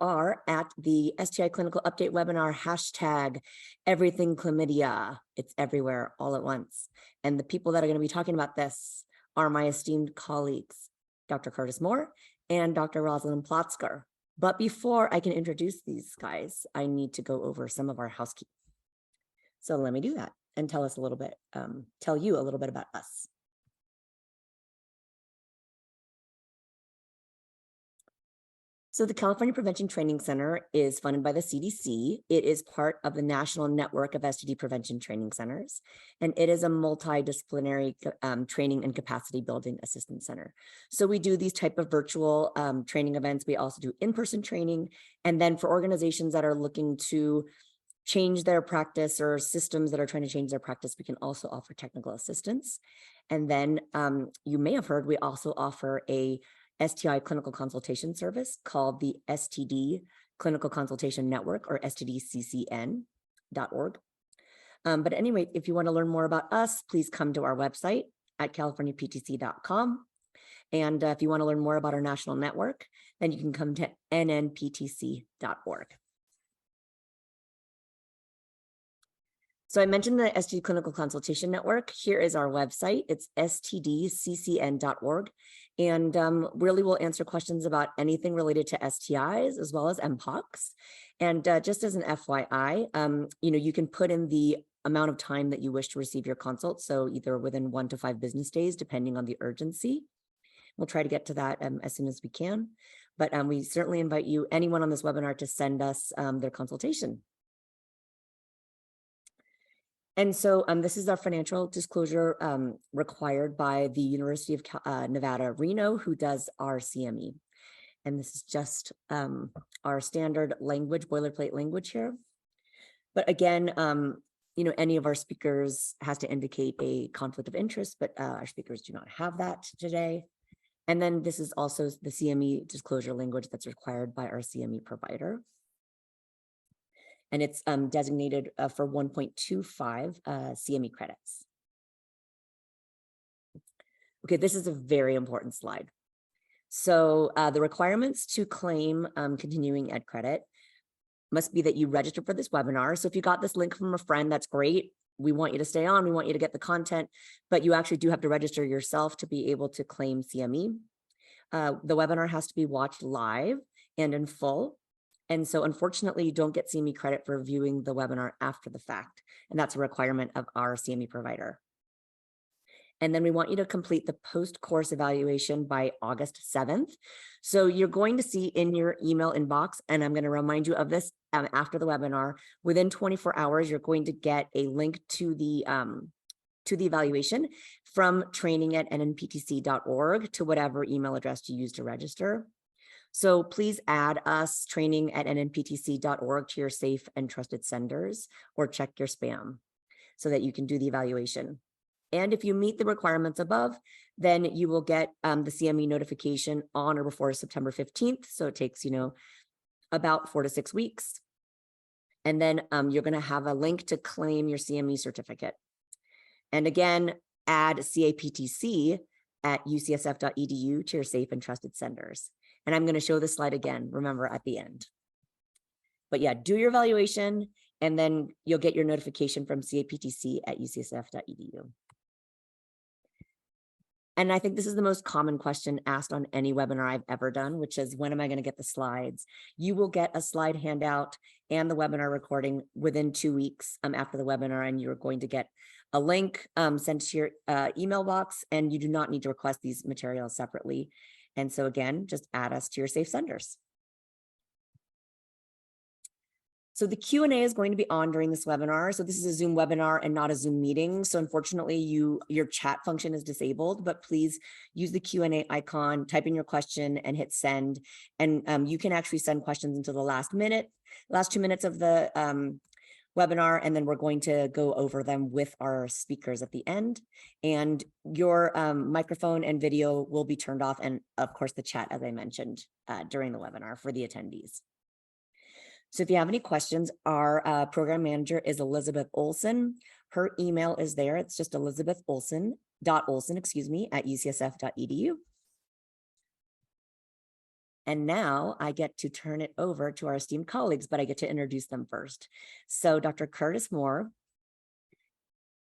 are at the STI Clinical Update webinar, hashtag everything chlamydia. It's everywhere all at once. And the people that are going to be talking about this are my esteemed colleagues, Dr. Curtis Moore and Dr. Rosalind Plotzker. But before I can introduce these guys, I need to go over some of our housekeeping. So let me do that and tell you a little bit about us. So the California Prevention Training Center is funded by the CDC. It is part of the National Network of STD Prevention Training Centers, and it is a multidisciplinary training and capacity building assistance center. So we do these type of virtual training events. We also do in-person training. And then for organizations that are looking to change their practice or systems that are trying to change their practice, we can also offer technical assistance. And then you may have heard, we also offer a STI clinical consultation service called the STD Clinical Consultation Network, or stdccn.org. But anyway, if you want to learn more about us, please come to our website at californiaptc.com. And if you want to learn more about our national network, then you can come to nnptc.org. So I mentioned the STD Clinical Consultation Network. Here is our website. It's stdccn.org. And really we'll answer questions about anything related to STIs as well as MPOX. And just as an FYI, you can put in the amount of time that you wish to receive your consult. So either within 1 to 5 business days, depending on the urgency. We'll try to get to that as soon as we can. But we certainly invite anyone on this webinar, to send us their consultation. And so this is our financial disclosure required by the University of Nevada, Reno, who does our CME. And this is just our standard language, boilerplate language here. But again, any of our speakers has to indicate a conflict of interest, but our speakers do not have that today. And then this is also the CME disclosure language that's required by our CME provider. And it's designated for 1.25 CME credits. Okay, this is a very important slide. So the requirements to claim continuing ed credit must be that you register for this webinar. So if you got this link from a friend, that's great. We want you to stay on, we want you to get the content, but you actually do have to register yourself to be able to claim CME. The webinar has to be watched live and in full. And so unfortunately, you don't get CME credit for viewing the webinar after the fact. And that's a requirement of our CME provider. And then we want you to complete the post-course evaluation by August 7th. So you're going to see in your email inbox, and I'm going to remind you of this after the webinar, within 24 hours, you're going to get a link to the evaluation from training@nnptc.org to whatever email address you use to register. So please add us, training@nnptc.org, to your safe and trusted senders, or check your spam so that you can do the evaluation. And if you meet the requirements above, then you will get the CME notification on or before September 15th. So it takes, about 4 to 6 weeks. And then you're going to have a link to claim your CME certificate. And again, add CAPTC at ucsf.edu to your safe and trusted senders. And I'm going to show this slide again, remember, at the end. But yeah, do your evaluation, and then you'll get your notification from CAPTC at ucsf.edu. And I think this is the most common question asked on any webinar I've ever done, which is, when am I going to get the slides? You will get a slide handout and the webinar recording within 2 weeks after the webinar, and you're going to get a link sent to your email box, and you do not need to request these materials separately. And so again, just add us to your safe senders. So the Q&A is going to be on during this webinar. So this is a Zoom webinar and not a Zoom meeting. So unfortunately, your chat function is disabled, but please use the Q&A icon, type in your question, and hit send. And you can actually send questions until the last 2 minutes of the webinar, and then we're going to go over them with our speakers at the end. And your microphone and video will be turned off, and of course the chat, as I mentioned, during the webinar for the attendees. So if you have any questions, our program manager is Elizabeth Olson. Her email is there. It's just elizabeth.olson, at ucsf.edu. And now I get to turn it over to our esteemed colleagues, but I get to introduce them first. So Dr. Curtis Moore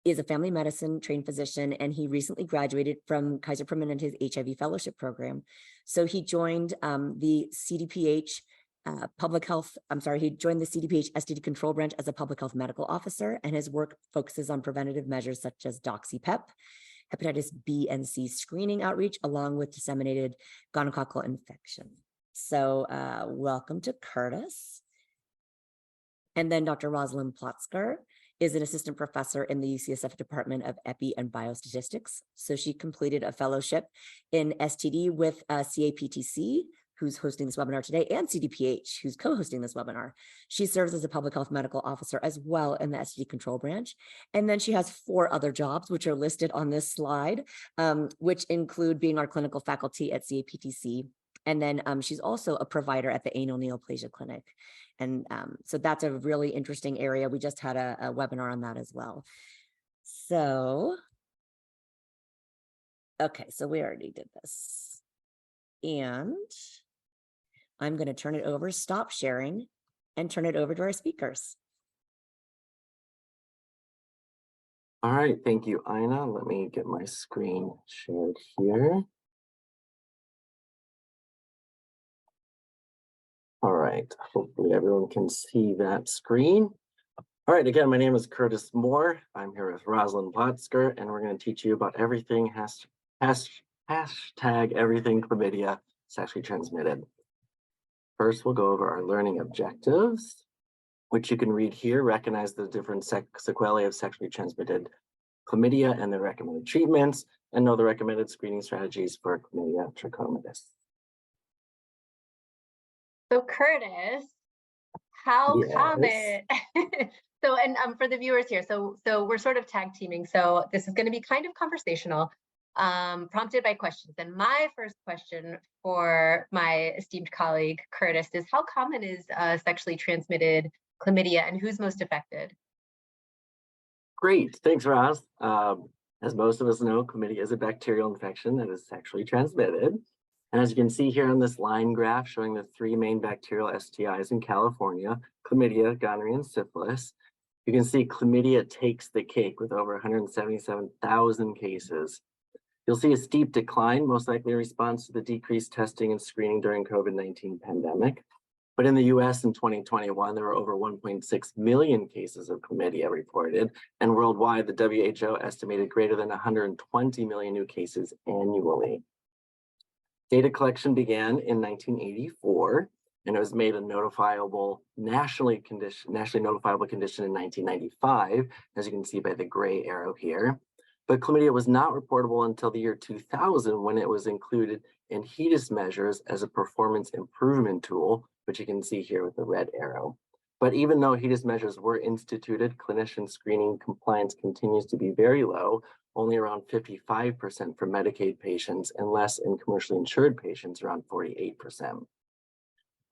is a family medicine trained physician, and he recently graduated from Kaiser Permanente's HIV fellowship program. So he joined the CDPH he joined the CDPH STD control branch as a public health medical officer, and his work focuses on preventative measures such as doxypep, hepatitis B and C screening outreach, along with disseminated gonococcal infection. So welcome to Curtis. And then Dr. Rosalind Plotzker is an assistant professor in the UCSF Department of Epi and Biostatistics. So she completed a fellowship in STD with CAPTC, who's hosting this webinar today, and CDPH, who's co-hosting this webinar. She serves as a public health medical officer as well in the STD control branch. And then she has 4 other jobs, which are listed on this slide, which include being our clinical faculty at CAPTC. And then she's also a provider at the Anal Neoplasia Clinic. And so that's a really interesting area. We just had a webinar on that as well. So, okay, so we already did this. And I'm going to turn it over, stop sharing, and turn it over to our speakers. All right, thank you, Ina. Let me get my screen shared here. All right, hopefully everyone can see that screen. All right, again, my name is Curtis Moore. I'm here with Rosalind Plotzker, and we're going to teach you about everything hashtag everything chlamydia sexually transmitted. First, we'll go over our learning objectives, which you can read here. Recognize the different sequelae of sexually transmitted chlamydia and the recommended treatments, and know the recommended screening strategies for chlamydia trachomatis. So Curtis, how common? So, and for the viewers here, so we're sort of tag teaming. So this is going to be kind of conversational, prompted by questions. And my first question for my esteemed colleague Curtis is, how common is sexually transmitted chlamydia, and who's most affected? Great, thanks, Roz. As most of us know, chlamydia is a bacterial infection that is sexually transmitted. And as you can see here on this line graph showing the 3 main bacterial STIs in California, chlamydia, gonorrhea, and syphilis, you can see chlamydia takes the cake with over 177,000 cases. You'll see a steep decline, most likely in response to the decreased testing and screening during COVID-19 pandemic. But in the US in 2021, there were over 1.6 million cases of chlamydia reported, and worldwide, the WHO estimated greater than 120 million new cases annually. Data collection began in 1984, and it was made a notifiable, nationally notifiable condition in 1995, as you can see by the gray arrow here. But chlamydia was not reportable until the year 2000, when it was included in HEDIS measures as a performance improvement tool, which you can see here with the red arrow. But even though HEDIS measures were instituted, clinician screening compliance continues to be very low, only around 55% for Medicaid patients, and less in commercially insured patients, around 48%.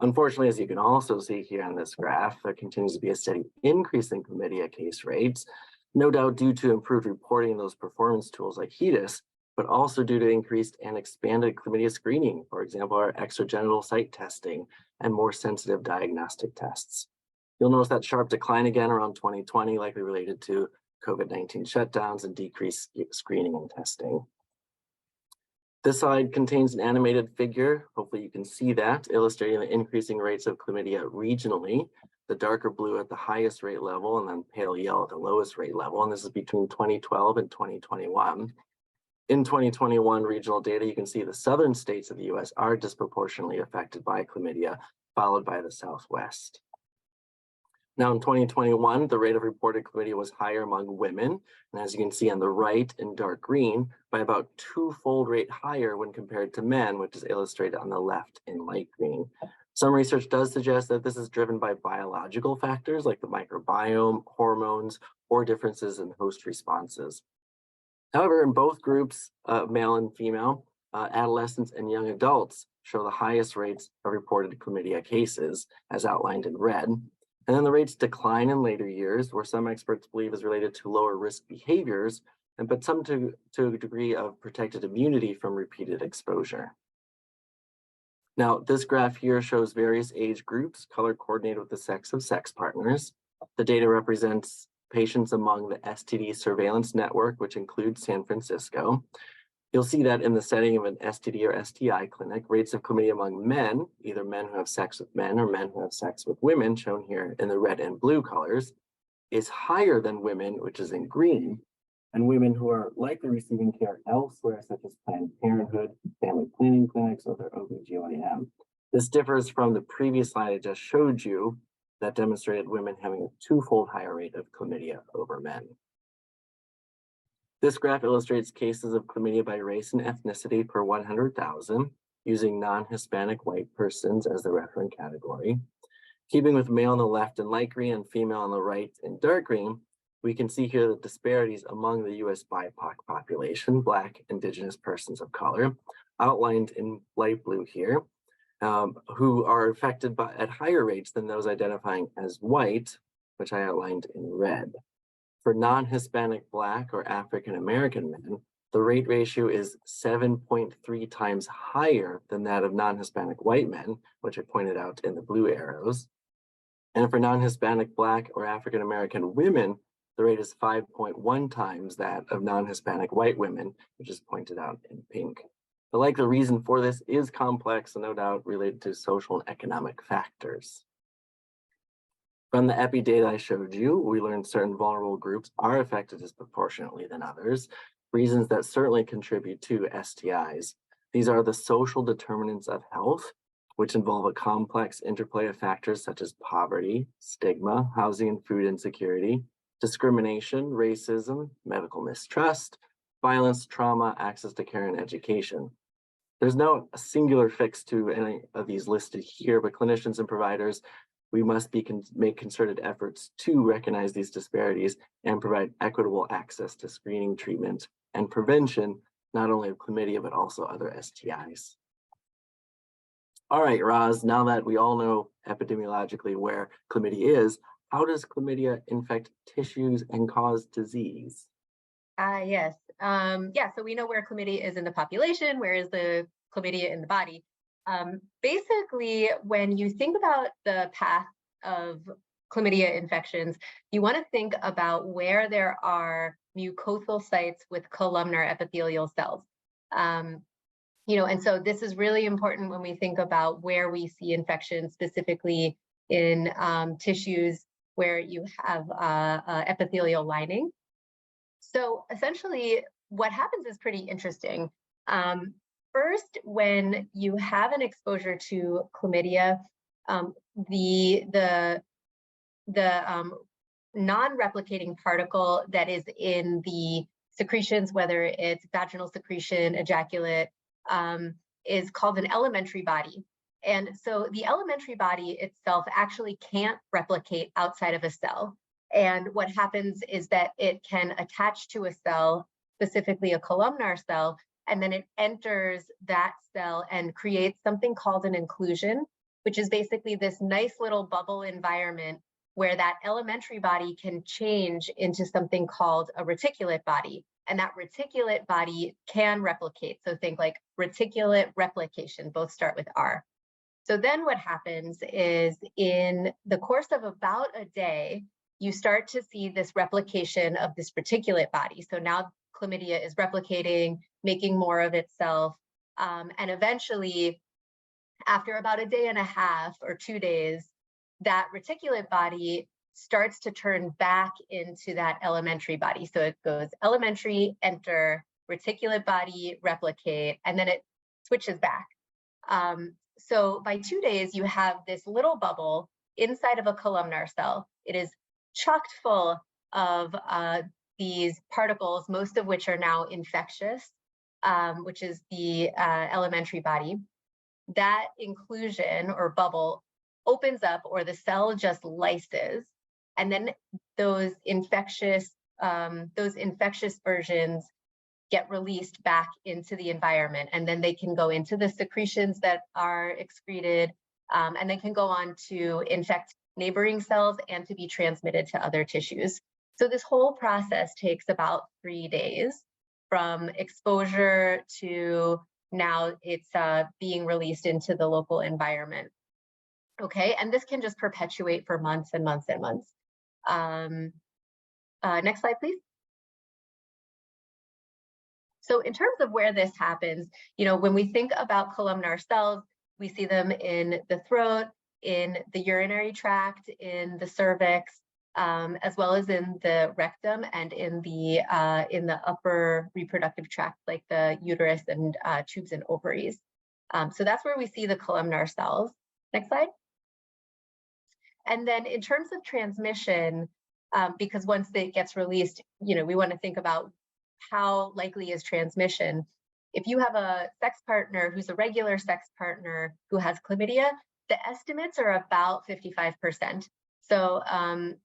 Unfortunately, as you can also see here on this graph, there continues to be a steady increase in chlamydia case rates, no doubt due to improved reporting of those performance tools like HEDIS, but also due to increased and expanded chlamydia screening, for example, our extragenital site testing and more sensitive diagnostic tests. You'll notice that sharp decline again around 2020, likely related to COVID-19 shutdowns and decreased screening and testing. This slide contains an animated figure, hopefully you can see that, illustrating the increasing rates of chlamydia regionally, the darker blue at the highest rate level and then pale yellow at the lowest rate level, and this is between 2012 and 2021. In 2021 regional data, you can see the southern states of the US are disproportionately affected by chlamydia, followed by the Southwest. Now in 2021, the rate of reported chlamydia was higher among women, and as you can see on the right in dark green, by about 2-fold rate higher when compared to men, which is illustrated on the left in light green. Some research does suggest that this is driven by biological factors like the microbiome, hormones, or differences in host responses. However, in both groups, male and female, adolescents and young adults show the highest rates of reported chlamydia cases, as outlined in red. And then the rates decline in later years, where some experts believe is related to lower risk behaviors, but some to a degree of protected immunity from repeated exposure. Now, this graph here shows various age groups, color coordinated with the sex of sex partners. The data represents patients among the STD surveillance network, which includes San Francisco. You'll see that in the setting of an STD or STI clinic, rates of chlamydia among men, either men who have sex with men or men who have sex with women, shown here in the red and blue colors, is higher than women, which is in green, and women who are likely receiving care elsewhere, such as Planned Parenthood, family planning clinics, or their OBGYN. This differs from the previous slide I just showed you that demonstrated women having a twofold higher rate of chlamydia over men. This graph illustrates cases of chlamydia by race and ethnicity per 100,000, using non-Hispanic white persons as the reference category. Keeping with male on the left in light green and female on the right in dark green, we can see here the disparities among the US BIPOC population, Black, Indigenous persons of color, outlined in light blue here, who are affected by at higher rates than those identifying as white, which I outlined in red. For non-Hispanic Black or African American men, the rate ratio is 7.3 times higher than that of non-Hispanic white men, which I pointed out in the blue arrows. And for non-Hispanic Black or African American women, the rate is 5.1 times that of non-Hispanic white women, which is pointed out in pink. The likely reason for this is complex and no doubt related to social and economic factors. From the epi data I showed you, we learned certain vulnerable groups are affected disproportionately than others, reasons that certainly contribute to STIs. These are the social determinants of health, which involve a complex interplay of factors such as poverty, stigma, housing and food insecurity, discrimination, racism, medical mistrust, violence, trauma, access to care, and education. There's no singular fix to any of these listed here, but clinicians and providers, we must make concerted efforts to recognize these disparities and provide equitable access to screening, treatment, and prevention, not only of chlamydia, but also other STIs. All right, Roz, now that we all know epidemiologically where chlamydia is, how does chlamydia infect tissues and cause disease? Yes. So we know where chlamydia is in the population, where is the chlamydia in the body. Basically, when you think about the path of chlamydia infections, you want to think about where there are mucosal sites with columnar epithelial cells. And so this is really important when we think about where we see infections, specifically in tissues where you have epithelial lining. So essentially, what happens is pretty interesting. First, when you have an exposure to chlamydia, the non-replicating particle that is in the secretions, whether it's vaginal secretion, ejaculate, is called an elementary body. And so the elementary body itself actually can't replicate outside of a cell. And what happens is that it can attach to a cell, specifically a columnar cell, and then it enters that cell and creates something called an inclusion, which is basically this nice little bubble environment where that elementary body can change into something called a reticulate body. And that reticulate body can replicate. So think like reticulate replication, both start with R. So then what happens is in the course of about a day, you start to see this replication of this reticulate body. So now chlamydia is replicating, making more of itself. And eventually, after about a day and a half or 2 days, that reticulate body starts to turn back into that elementary body. So it goes elementary, enter, reticulate body, replicate, and then it switches back. So by 2 days, you have this little bubble inside of a columnar cell. It is chocked full of these particles, most of which are now infectious, which is the elementary body. That inclusion or bubble opens up, or the cell just lyses, and then those infectious versions get released back into the environment, and then they can go into the secretions that are excreted, and they can go on to infect neighboring cells and to be transmitted to other tissues. So this whole process takes about 3 days from exposure to now it's being released into the local environment. Okay, and this can just perpetuate for months and months and months. Next slide, please. So in terms of where this happens, when we think about columnar cells, we see them in the throat, in the urinary tract, in the cervix, as well as in the rectum and in the upper reproductive tract, like the uterus and tubes and ovaries. So that's where we see the columnar cells. Next slide. And then in terms of transmission, because once it gets released, we want to think about how likely is transmission. If you have a sex partner who's a regular sex partner who has chlamydia, the estimates are about 55%. So,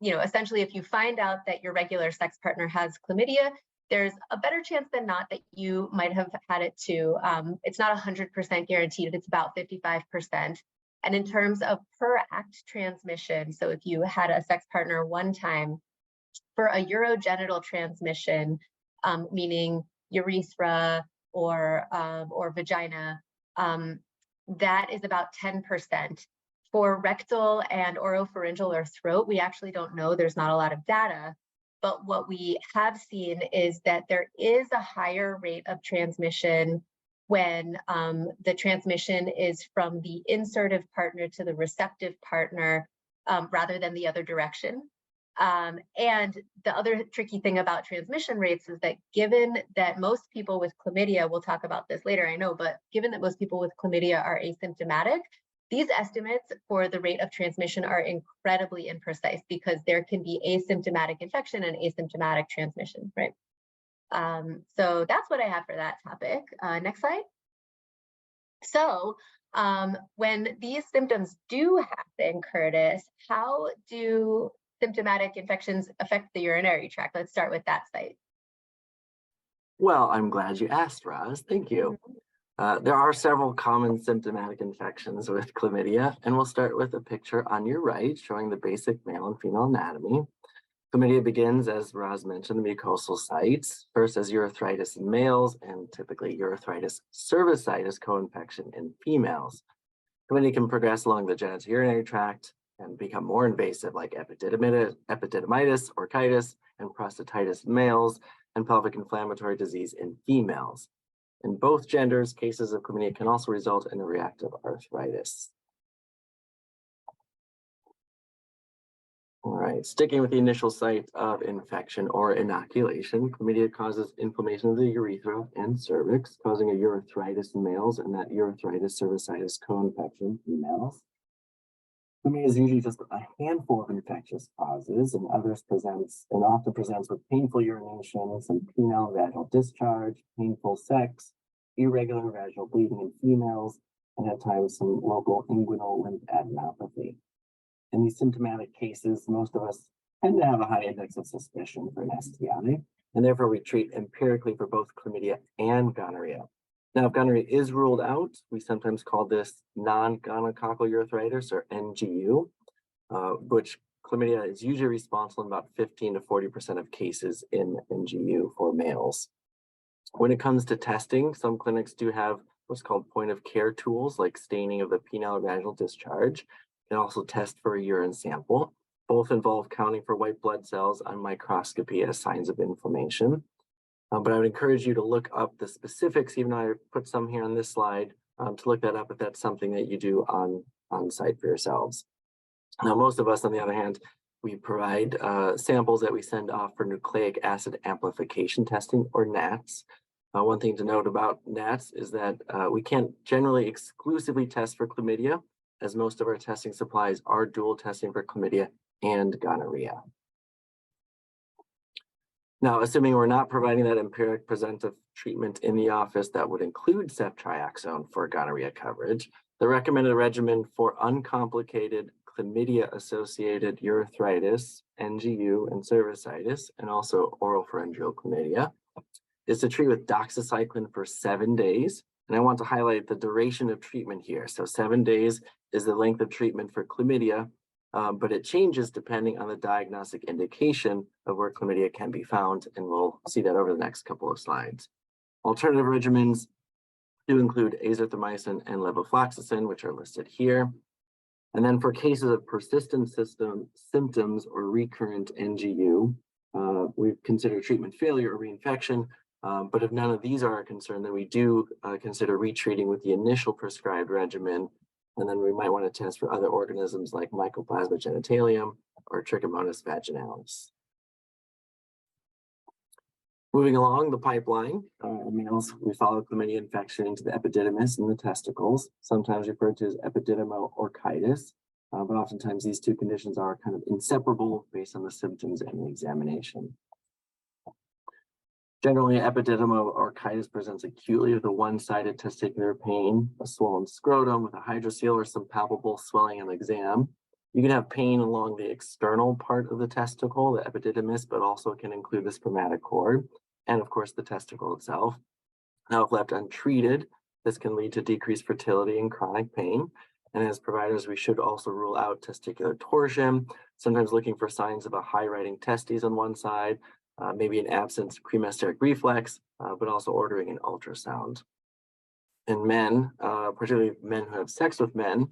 essentially, if you find out that your regular sex partner has chlamydia, there's a better chance than not that you might have had it too. It's not 100% guaranteed, it's about 55%. And in terms of per act transmission, so if you had a sex partner one time, for a urogenital transmission, meaning urethra or vagina, that is about 10%. For rectal and oropharyngeal or throat, we actually don't know. There's not a lot of data. But what we have seen is that there is a higher rate of transmission when the transmission is from the insertive partner to the receptive partner rather than the other direction. And the other tricky thing about transmission rates is that given that most people with chlamydia, we'll talk about this later, I know, but given that most people with chlamydia are asymptomatic, these estimates for the rate of transmission are incredibly imprecise because there can be asymptomatic infection and asymptomatic transmission, right? So that's what I have for that topic. Next slide. So when these symptoms do happen, Curtis, how do symptomatic infections affect the urinary tract? Let's start with that site. Well, I'm glad you asked, Roz. Thank you. There are several common symptomatic infections with chlamydia, and we'll start with a picture on your right showing the basic male and female anatomy. Chlamydia begins, as Roz mentioned, the mucosal sites, first as urethritis in males and typically urethritis cervicitis co-infection in females. Chlamydia can progress along the genitourinary tract and become more invasive, like epididymitis, orchitis, and prostatitis in males, and pelvic inflammatory disease in females. In both genders, cases of chlamydia can also result in a reactive arthritis. All right, sticking with the initial site of infection or inoculation, chlamydia causes inflammation of the urethra and cervix, causing a urethritis in males and that urethritis cervicitis co-infection in females. Chlamydia is usually just a handful of infectious causes, and often presents with painful urination, some penile vaginal discharge, painful sex, irregular vaginal bleeding in females, and at times some local inguinal lymphadenopathy. In these symptomatic cases, most of us tend to have a high index of suspicion for an STI, and therefore we treat empirically for both chlamydia and gonorrhea. Now, if gonorrhea is ruled out, we sometimes call this non-gonococcal urethritis, or NGU, which chlamydia is usually responsible in about 15 to 40% of cases in NGU for males. When it comes to testing, some clinics do have what's called point of care tools like staining of the penile or vaginal discharge, and also test for a urine sample. Both involve counting for white blood cells on microscopy as signs of inflammation. But I would encourage you to look up the specifics, even though I put some here on this slide, to look that up if that's something that you do on site for yourselves. Now, most of us, on the other hand, we provide samples that we send off for nucleic acid amplification testing, or NATs. One thing to note about NATs is that we can't generally exclusively test for chlamydia, as most of our testing supplies are dual testing for chlamydia and gonorrhea. Now, assuming we're not providing that empiric preventive treatment in the office that would include ceftriaxone for gonorrhea coverage, the recommended regimen for uncomplicated chlamydia-associated urethritis, NGU, and cervicitis, and also oropharyngeal chlamydia, is to treat with doxycycline for 7 days. And I want to highlight the duration of treatment here. So 7 days is the length of treatment for chlamydia, but it changes depending on the diagnostic indication of where chlamydia can be found, and we'll see that over the next couple of slides. Alternative regimens do include azithromycin and levofloxacin, which are listed here. And then for cases of persistent symptoms or recurrent NGU, we consider treatment failure or reinfection. But if none of these are a concern, then we do consider retreating with the initial prescribed regimen. And then we might want to test for other organisms like Mycoplasma genitalium or Trachomatis vaginalis. Moving along the pipeline, in males, we follow chlamydia infection into the epididymis and the testicles, sometimes referred to as epididymo-orchitis, but oftentimes these two conditions are kind of inseparable based on the symptoms and the examination. Generally, epididymo-orchitis presents acutely with a one-sided testicular pain, a swollen scrotum with a hydrocele or some palpable swelling on exam. You can have pain along the external part of the testicle, the epididymis, but also can include the spermatic cord, and of course the testicle itself. Now, if left untreated, this can lead to decreased fertility and chronic pain. And as providers, we should also rule out testicular torsion, sometimes looking for signs of a high-riding testes on one side, maybe an absence of cremasteric reflex, but also ordering an ultrasound. In men, particularly men who have sex with men,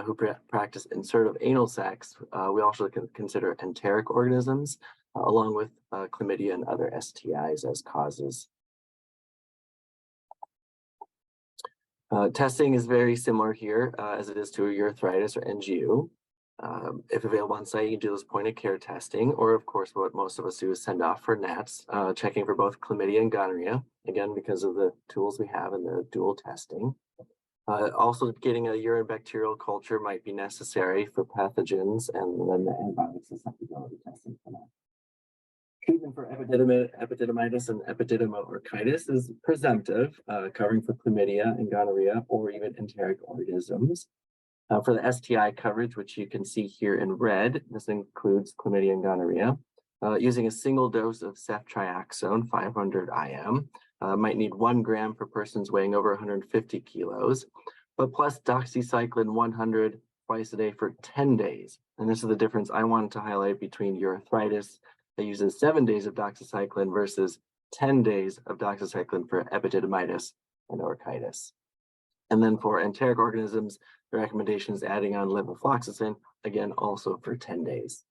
who practice insertive anal sex, we also can consider enteric organisms, along with chlamydia and other STIs as causes. Testing is very similar here as it is to a urethritis or NGU. If available on site, you can do this point of care testing, or of course, what most of us do is send off for NATs, checking for both chlamydia and gonorrhea, again, because of the tools we have in the dual testing. Also, getting a urine bacterial culture might be necessary for pathogens, and then the antibiotic susceptibility testing for that. Treatment for epididymitis and epididymo-orchitis is presumptive, covering for chlamydia and gonorrhea, or even enteric organisms. For the STI coverage, which you can see here in red, this includes chlamydia and gonorrhea. Using a single dose of ceftriaxone, 500 IM, might need 1 gram for persons weighing over 150 kilos, but plus doxycycline 100 twice a day for 10 days. And this is the difference I wanted to highlight between urethritis that uses 7 days of doxycycline versus 10 days of doxycycline for epididymitis and orchitis. And then for enteric organisms, the recommendation is adding on levofloxacin, again, also for 10 days.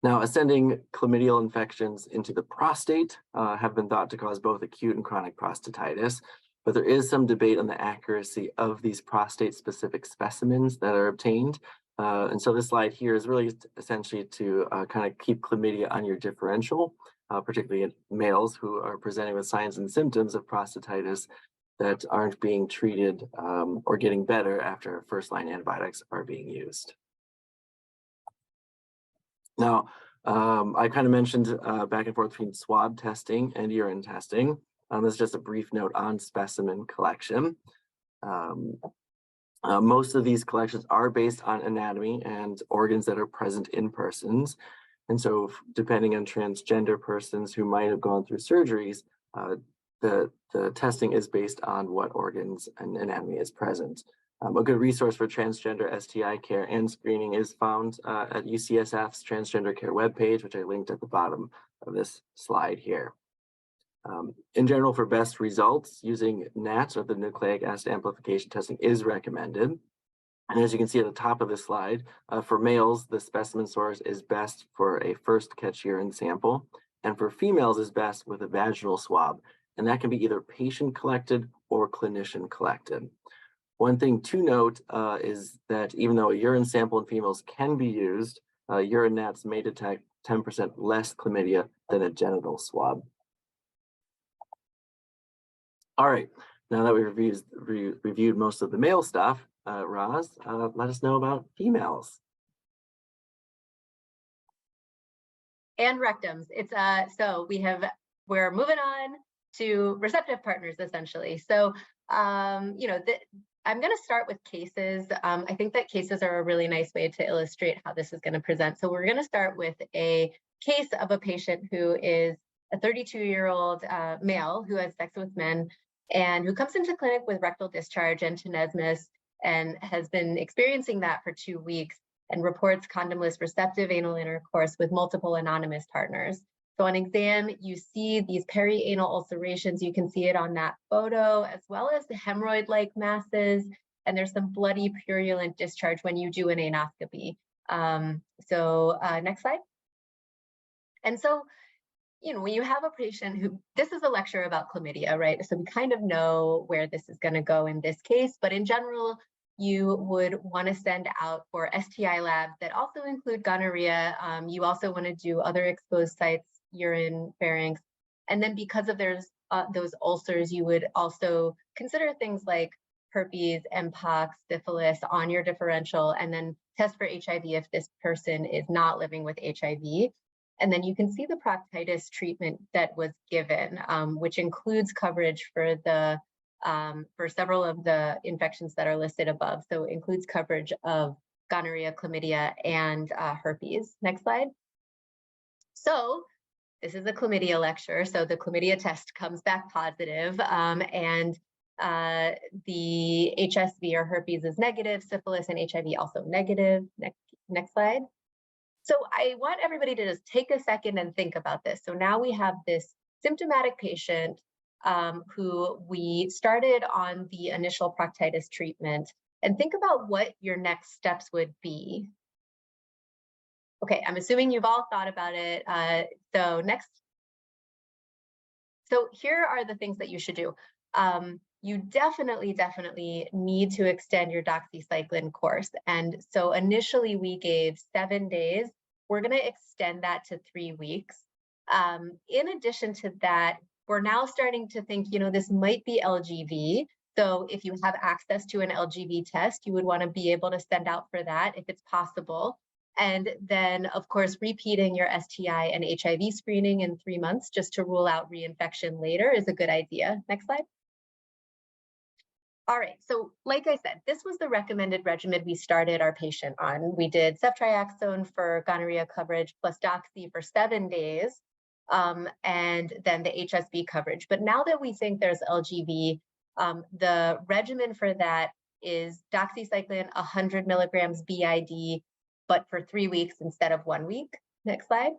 Now, ascending chlamydial infections into the prostate have been thought to cause both acute and chronic prostatitis, but there is some debate on the accuracy of these prostate-specific specimens that are obtained. And so this slide here is really essentially to kind of keep chlamydia on your differential, particularly in males who are presenting with signs and symptoms of prostatitis that aren't being treated or getting better after first-line antibiotics are being used. Now, I kind of mentioned back and forth between swab testing and urine testing. This is just a brief note on specimen collection. Most of these collections are based on anatomy and organs that are present in persons. And so depending on transgender persons who might have gone through surgeries, the testing is based on what organs and anatomy is present. A good resource for transgender STI care and screening is found at UCSF's Transgender Care webpage, which I linked at the bottom of this slide here. In general, for best results, using NAT, or the nucleic acid amplification testing, is recommended. And as you can see at the top of this slide, for males, the specimen source is best for a first catch urine sample, and for females is best with a vaginal swab, and that can be either patient collected or clinician collected. One thing to note is that even though a urine sample in females can be used, urine NATs may detect 10% less chlamydia than a genital swab. All right, now that we've reviewed most of the male stuff, Roz, let us know about females. And rectums. It's so we're moving on to receptive partners essentially. So I'm going to start with cases. I think that cases are a really nice way to illustrate how this is going to present. So we're going to start with a case of a patient who is a 32-year-old male who has sex with men and who comes into clinic with rectal discharge and tenesmus and has been experiencing that for 2 weeks and reports condomless receptive anal intercourse with multiple anonymous partners. So on exam, you see these perianal ulcerations. You can see it on that photo, as well as the hemorrhoid-like masses. And there's some bloody purulent discharge when you do an anoscopy. Next slide. And so, you know, when you have a patient who, this is a lecture about chlamydia, right? So we kind of know where this is going to go in this case, but in general, you would want to send out for STI labs that also include gonorrhea. You also want to do other exposed sites, urine, pharynx. And then because of those ulcers, you would also consider things like herpes, mpox, syphilis on your differential, and then test for HIV if this person is not living with HIV. And then you can see the proctitis treatment that was given, which includes coverage for the for several of the infections that are listed above. So it includes coverage of gonorrhea, chlamydia, and herpes. Next slide. So this is a chlamydia lecture. So the chlamydia test comes back positive, and the HSV or herpes is negative, syphilis and HIV also negative. Next slide. So I want everybody to just take a second and think about this. So now we have this symptomatic patient who we started on the initial proctitis treatment, and think about what your next steps would be. Okay, I'm assuming you've all thought about it. So here are the things that you should do. You definitely need to extend your doxycycline course. And so initially we gave 7 days. We're going to extend that to 3 weeks. In addition to that, we're now starting to think, you know, this might be LGV. So if you have access to an LGV test, you would want to be able to send out for that if it's possible. And then, of course, repeating your STI and HIV screening in 3 months just to rule out reinfection later is a good idea. Next slide. All right, so like I said, this was the recommended regimen we started our patient on. We did ceftriaxone for gonorrhea coverage plus doxy for 7 days, and then the HSV coverage. But now that we think there's LGV, the regimen for that is doxycycline 100 milligrams BID, but for 3 weeks instead of 1 week. Next slide.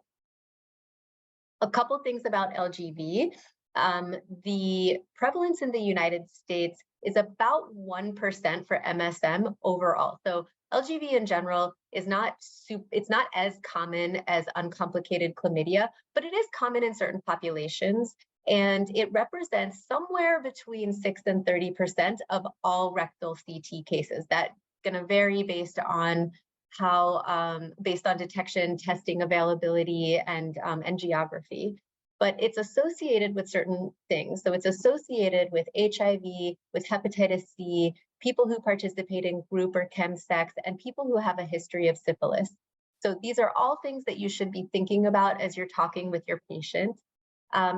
A couple things about LGV. The prevalence in the United States is about 1% for MSM overall. So LGV in general is it's not as common as uncomplicated chlamydia, but it is common in certain populations, and it represents somewhere between 6 and 30% of all rectal CT cases. That's going to vary based on based on detection, testing availability, and geography. But it's associated with certain things. So it's associated with HIV, with hepatitis C, people who participate in group or chemsex, and people who have a history of syphilis. So these are all things that you should be thinking about as you're talking with your patient.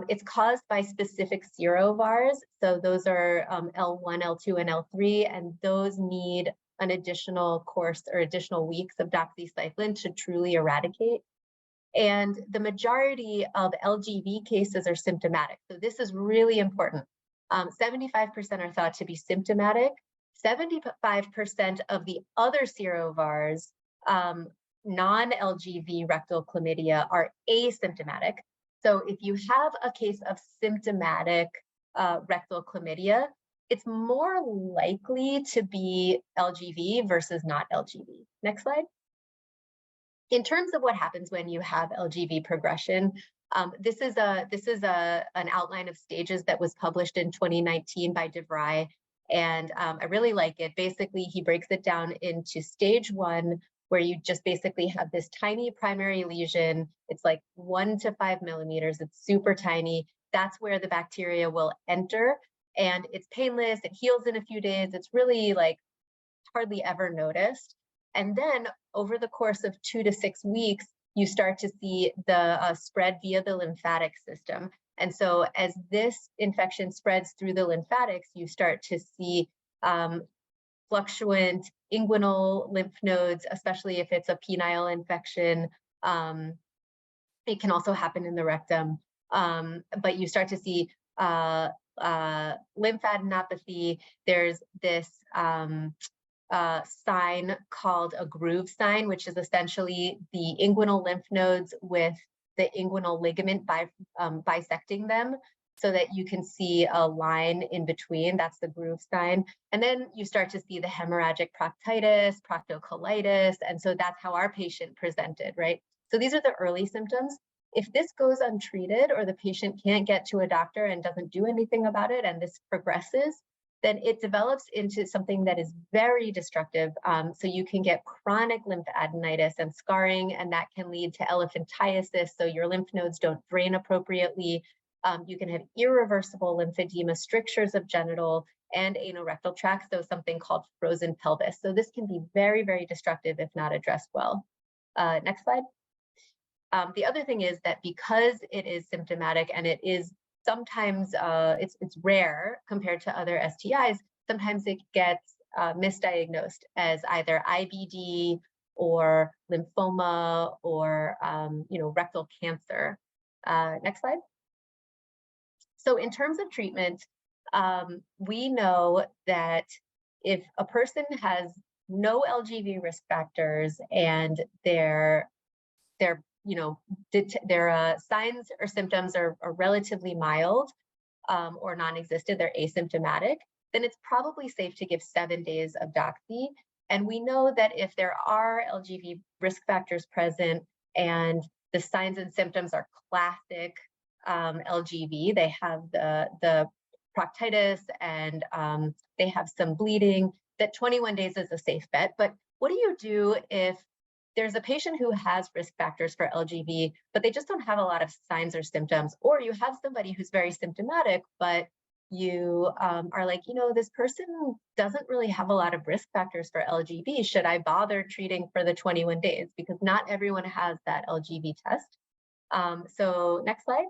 It's caused by specific serovars. So those are L1, L2, and L3, and those need an additional course or additional weeks of doxycycline to truly eradicate. And the majority of LGV cases are symptomatic. So this is really important. 75% are thought to be symptomatic. 75% of the other serovars, non-LGV rectal chlamydia, are asymptomatic. So if you have a case of symptomatic rectal chlamydia, it's more likely to be LGV versus not LGV. Next slide. In terms of what happens when you have LGV progression, this is an outline of stages that was published in 2019 by DeVry, and I really like it. Basically, he breaks it down into stage 1, where you just basically have this tiny primary lesion. It's like 1 to 5 millimeters. It's super tiny. That's where the bacteria will enter, and it's painless. It heals in a few days. It's really like hardly ever noticed. And then over the course of 2 to 6 weeks, you start to see the spread via the lymphatic system. And so as this infection spreads through the lymphatics, you start to see fluctuant inguinal lymph nodes, especially if it's a penile infection. It can also happen in the rectum, but you start to see lymphadenopathy. There's this sign called a groove sign, which is essentially the inguinal lymph nodes with the inguinal ligament by bisecting them so that you can see a line in between. That's the groove sign. And then you start to see the hemorrhagic proctitis, proctocolitis. And so that's how our patient presented, right? So these are the early symptoms. If this goes untreated or the patient can't get to a doctor and doesn't do anything about it and this progresses, then it develops into something that is very destructive. So you can get chronic lymphadenitis and scarring, and that can lead to elephantiasis, so your lymph nodes don't drain appropriately. You can have irreversible lymphedema, strictures of genital and anorectal tract, so something called frozen pelvis. So this can be very, very destructive if not addressed well. Next slide. The other thing is that because it is symptomatic and it is sometimes it's rare compared to other STIs, sometimes it gets misdiagnosed as either IBD or lymphoma or rectal cancer. Next slide. So in terms of treatment, we know that if a person has no LGV risk factors and their signs or symptoms are relatively mild or non-existent, they're asymptomatic, then it's probably safe to give 7 days of doxy. And we know that if there are LGV risk factors present and the signs and symptoms are classic LGV, they have the proctitis and they have some bleeding, that 21 days is a safe bet. But what do you do if there's a patient who has risk factors for LGV, but they just don't have a lot of signs or symptoms, or you have somebody who's very symptomatic, but you are like, this person doesn't really have a lot of risk factors for LGV. Should I bother treating for the 21 days? Because not everyone has that LGV test. So next slide.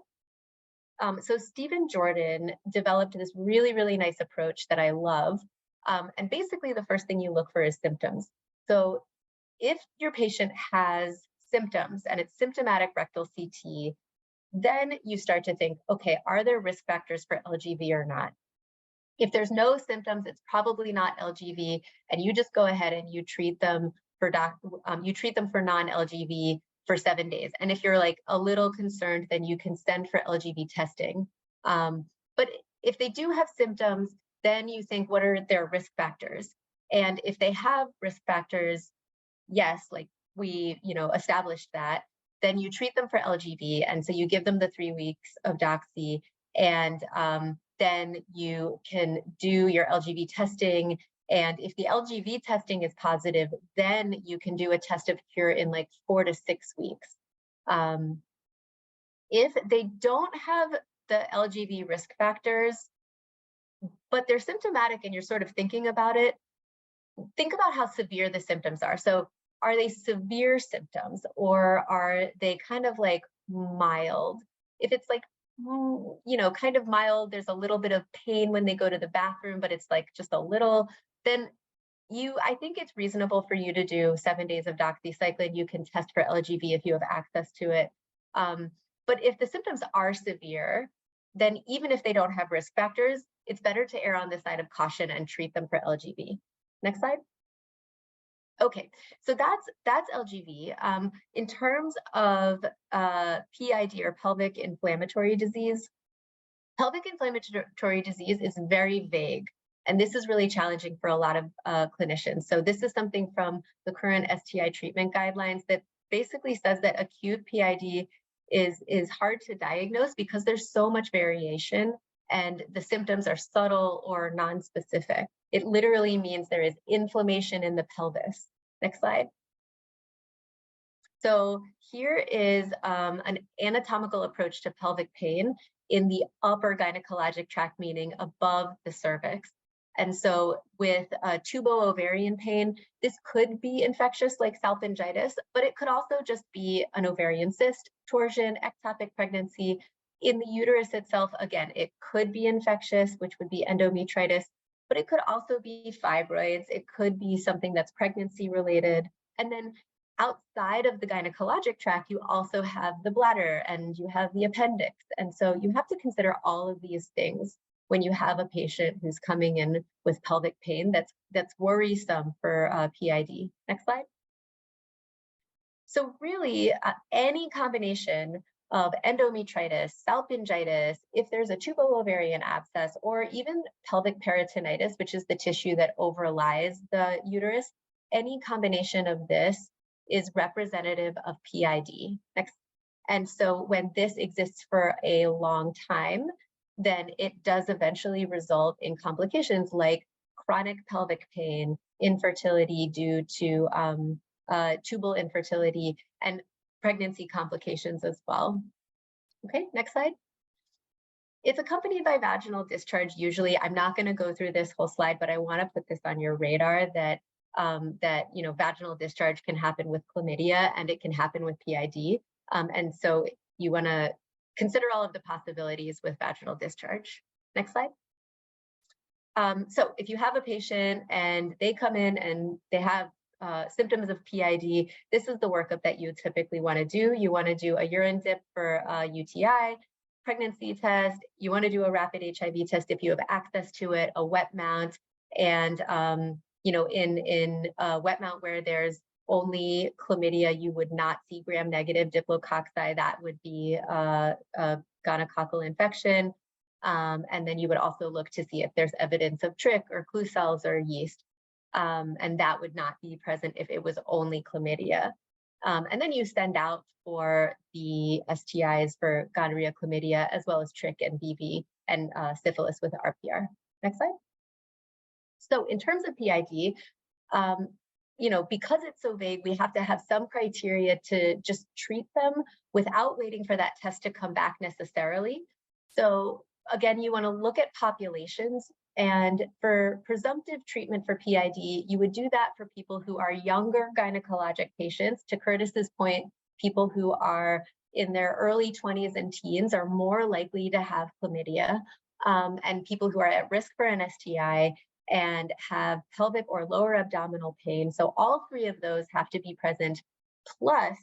So Stephen Jordan developed this really, really nice approach that I love. And basically the first thing you look for is symptoms. So if your patient has symptoms and it's symptomatic rectal CT, then you start to think, okay, are there risk factors for LGV or not? If there's no symptoms, it's probably not LGV, and you just go ahead and you treat them for non-LGV for 7 days. And if you're like a little concerned, then you can send for LGV testing. But if they do have symptoms, then you think, what are their risk factors? And if they have risk factors, yes, like we, established that, then you treat them for LGV. And so you give them the 3 weeks of doxy, and then you can do your LGV testing. And if the LGV testing is positive, then you can do a test of cure in like 4 to 6 weeks. If they don't have the LGV risk factors, but they're symptomatic and you're sort of thinking about it, think about how severe the symptoms are. So are they severe symptoms, or are they kind of like mild? If it's like, kind of mild, there's a little bit of pain when they go to the bathroom, but it's like just a little, then I think it's reasonable for you to do 7 days of doxycycline. You can test for LGV if you have access to it. But if the symptoms are severe, then even if they don't have risk factors, it's better to err on the side of caution and treat them for LGV. Next slide. Okay, so that's LGV. In terms of PID, or pelvic inflammatory disease is very vague. And this is really challenging for a lot of clinicians. So this is something from the current STI treatment guidelines that basically says that acute PID is hard to diagnose because there's so much variation and the symptoms are subtle or non-specific. It literally means there is inflammation in the pelvis. Next slide. So here is an anatomical approach to pelvic pain in the upper gynecologic tract, meaning above the cervix. And so with tubo-ovarian pain, this could be infectious like salpingitis, but it could also just be an ovarian cyst, torsion, ectopic pregnancy. In the uterus itself, again, it could be infectious, which would be endometritis, but it could also be fibroids. It could be something that's pregnancy related. And then outside of the gynecologic tract, you also have the bladder and you have the appendix. And so you have to consider all of these things when you have a patient who's coming in with pelvic pain that's worrisome for PID. Next slide. So really, any combination of endometritis, salpingitis, if there's a tubo-ovarian abscess, or even pelvic peritonitis, which is the tissue that overlies the uterus, any combination of this is representative of PID. Next. And so when this exists for a long time, then it does eventually result in complications like chronic pelvic pain, infertility due to tubal infertility, and pregnancy complications as well. Okay, next slide. It's accompanied by vaginal discharge. Usually, I'm not going to go through this whole slide, but I want to put this on your radar that vaginal discharge can happen with chlamydia and it can happen with PID. And so you want to consider all of the possibilities with vaginal discharge. Next slide. So if you have a patient and they come in and they have symptoms of PID, this is the workup that you typically want to do. You want to do a urine dip for UTI, pregnancy test. You want to do a rapid HIV test if you have access to it, a wet mount, and in a wet mount where there's only chlamydia, you would not see gram-negative diplococci. That would be a gonococcal infection. And then you would also look to see if there's evidence of trich or clue cells or yeast. And that would not be present if it was only chlamydia. And then you send out for the STIs for gonorrhea, chlamydia, as well as trich and BV and syphilis with RPR. Next slide. So in terms of PID, because it's so vague, we have to have some criteria to just treat them without waiting for that test to come back necessarily. So again, you want to look at populations, and for presumptive treatment for PID, you would do that for people who are younger gynecologic patients. To Curtis's point, people who are in their early 20s and teens are more likely to have chlamydia, and people who are at risk for an STI and have pelvic or lower abdominal pain. So all three of those have to be present. Plus,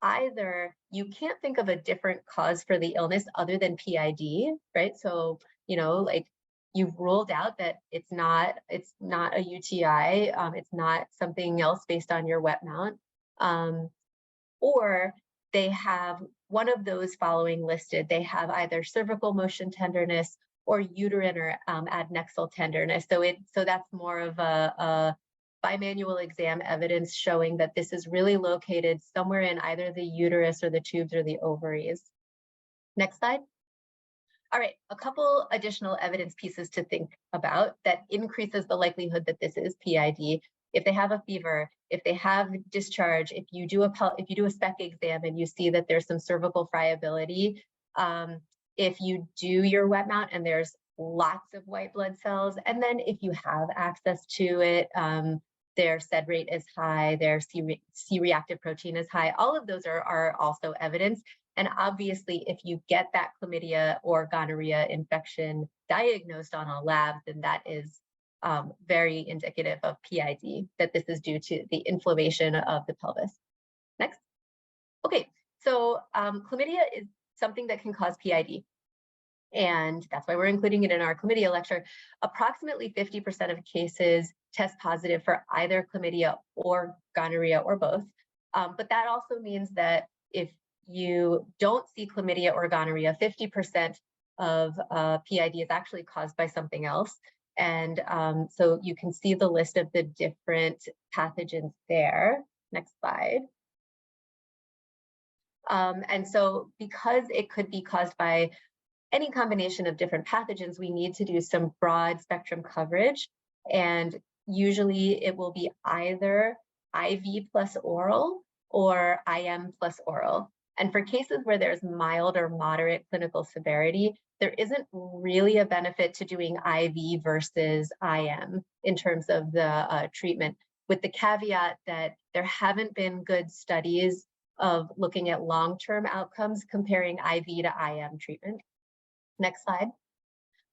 either you can't think of a different cause for the illness other than PID, right? So, like you've ruled out that it's not a UTI, it's not something else based on your wet mount, or they have one of those following listed. They have either cervical motion tenderness or uterine or adnexal tenderness. So that's more of a bimanual exam evidence showing that this is really located somewhere in either the uterus or the tubes or the ovaries. Next slide. All right, a couple additional evidence pieces to think about that increases the likelihood that this is PID. If they have a fever, if they have discharge, if you do a SPEC exam and you see that there's some cervical friability, if you do your wet mount and there's lots of white blood cells, and then if you have access to it, their SED rate is high, their C-reactive protein is high, all of those are also evidence. And obviously, if you get that chlamydia or gonorrhea infection diagnosed on a lab, then that is very indicative of PID, that this is due to the inflammation of the pelvis. Next. Okay, so chlamydia is something that can cause PID. And that's why we're including it in our chlamydia lecture. Approximately 50% of cases test positive for either chlamydia or gonorrhea or both. But that also means that if you don't see chlamydia or gonorrhea, 50% of PID is actually caused by something else. And so you can see the list of the different pathogens there. Next slide. And so because it could be caused by any combination of different pathogens, we need to do some broad spectrum coverage. And usually it will be either IV plus oral or IM plus oral. And for cases where there's mild or moderate clinical severity, there isn't really a benefit to doing IV versus IM in terms of the treatment, with the caveat that there haven't been good studies of looking at long-term outcomes comparing IV to IM treatment. Next slide.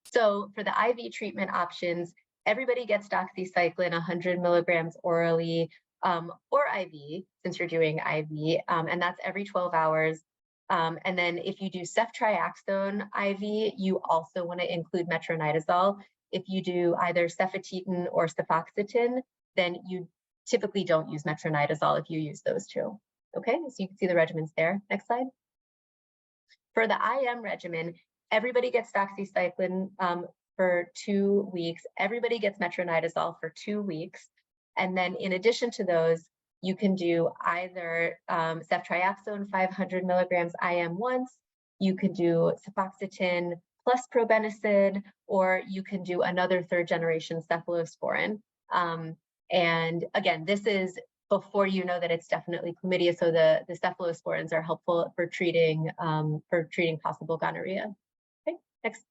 So for the IV treatment options, everybody gets doxycycline 100 milligrams orally or IV, since you're doing IV, and that's every 12 hours. And then if you do ceftriaxone IV, you also want to include metronidazole. If you do either cefotetin or cefoxitin, then you typically don't use metronidazole if you use those two. Okay, so you can see the regimens there. Next slide. For the IM regimen, everybody gets doxycycline for 2 weeks. Everybody gets metronidazole for 2 weeks. And then in addition to those, you can do either ceftriaxone 500 milligrams IM once, you can do cefoxitin plus probenecid, or you can do another 3rd generation cephalosporin. And again, this is before you know that it's definitely chlamydia, so the cephalosporins are helpful for treating possible gonorrhea. Okay, next.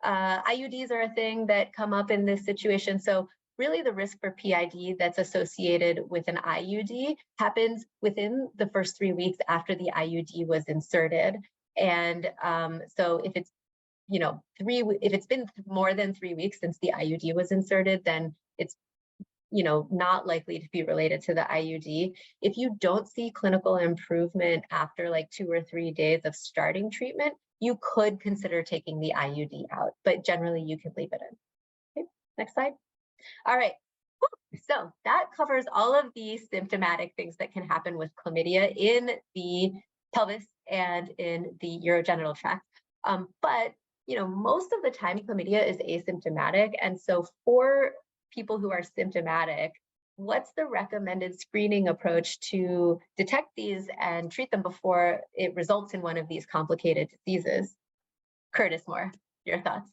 IUDs are a thing that come up in this situation. So really the risk for PID that's associated with an IUD happens within the first 3 weeks after the IUD was inserted. And so if it's, if it's been more than 3 weeks since the IUD was inserted, then it's, not likely to be related to the IUD. If you don't see clinical improvement after like 2 or 3 days of starting treatment, you could consider taking the IUD out, but generally you can leave it in. Okay, next slide. All right, so that covers all of the symptomatic things that can happen with chlamydia in the pelvis and in the urogenital tract. But most of the time chlamydia is asymptomatic, and so for people who are symptomatic, what's the recommended screening approach to detect these and treat them before it results in one of these complicated diseases? Curtis Moore, your thoughts?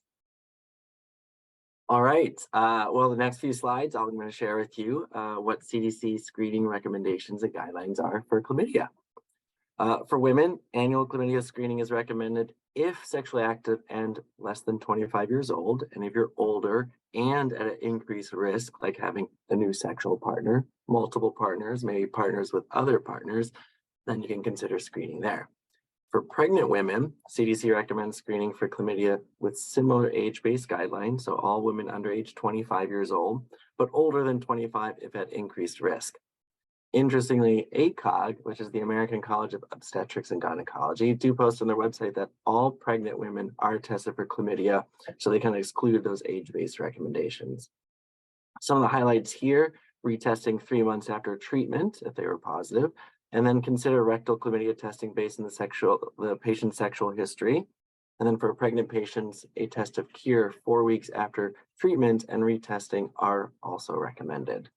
All right. Well, the next few slides, I'm going to share with you what CDC screening recommendations and guidelines are for chlamydia. For women, annual chlamydia screening is recommended if sexually active and less than 25 years old, and if you're older and at an increased risk, like having a new sexual partner, multiple partners, maybe partners with other partners, then you can consider screening there. For pregnant women, CDC recommends screening for chlamydia with similar age-based guidelines, so all women under age 25 years old, but older than 25 if at increased risk. Interestingly, ACOG, which is the American College of Obstetrics and Gynecology, do post on their website that all pregnant women are tested for chlamydia, so they kind of excluded those age-based recommendations. Some of the highlights here: retesting 3 months after treatment if they were positive, and then consider rectal chlamydia testing based on the patient's sexual history. And then for pregnant patients, a test of cure 4 weeks after treatment and retesting are also recommended.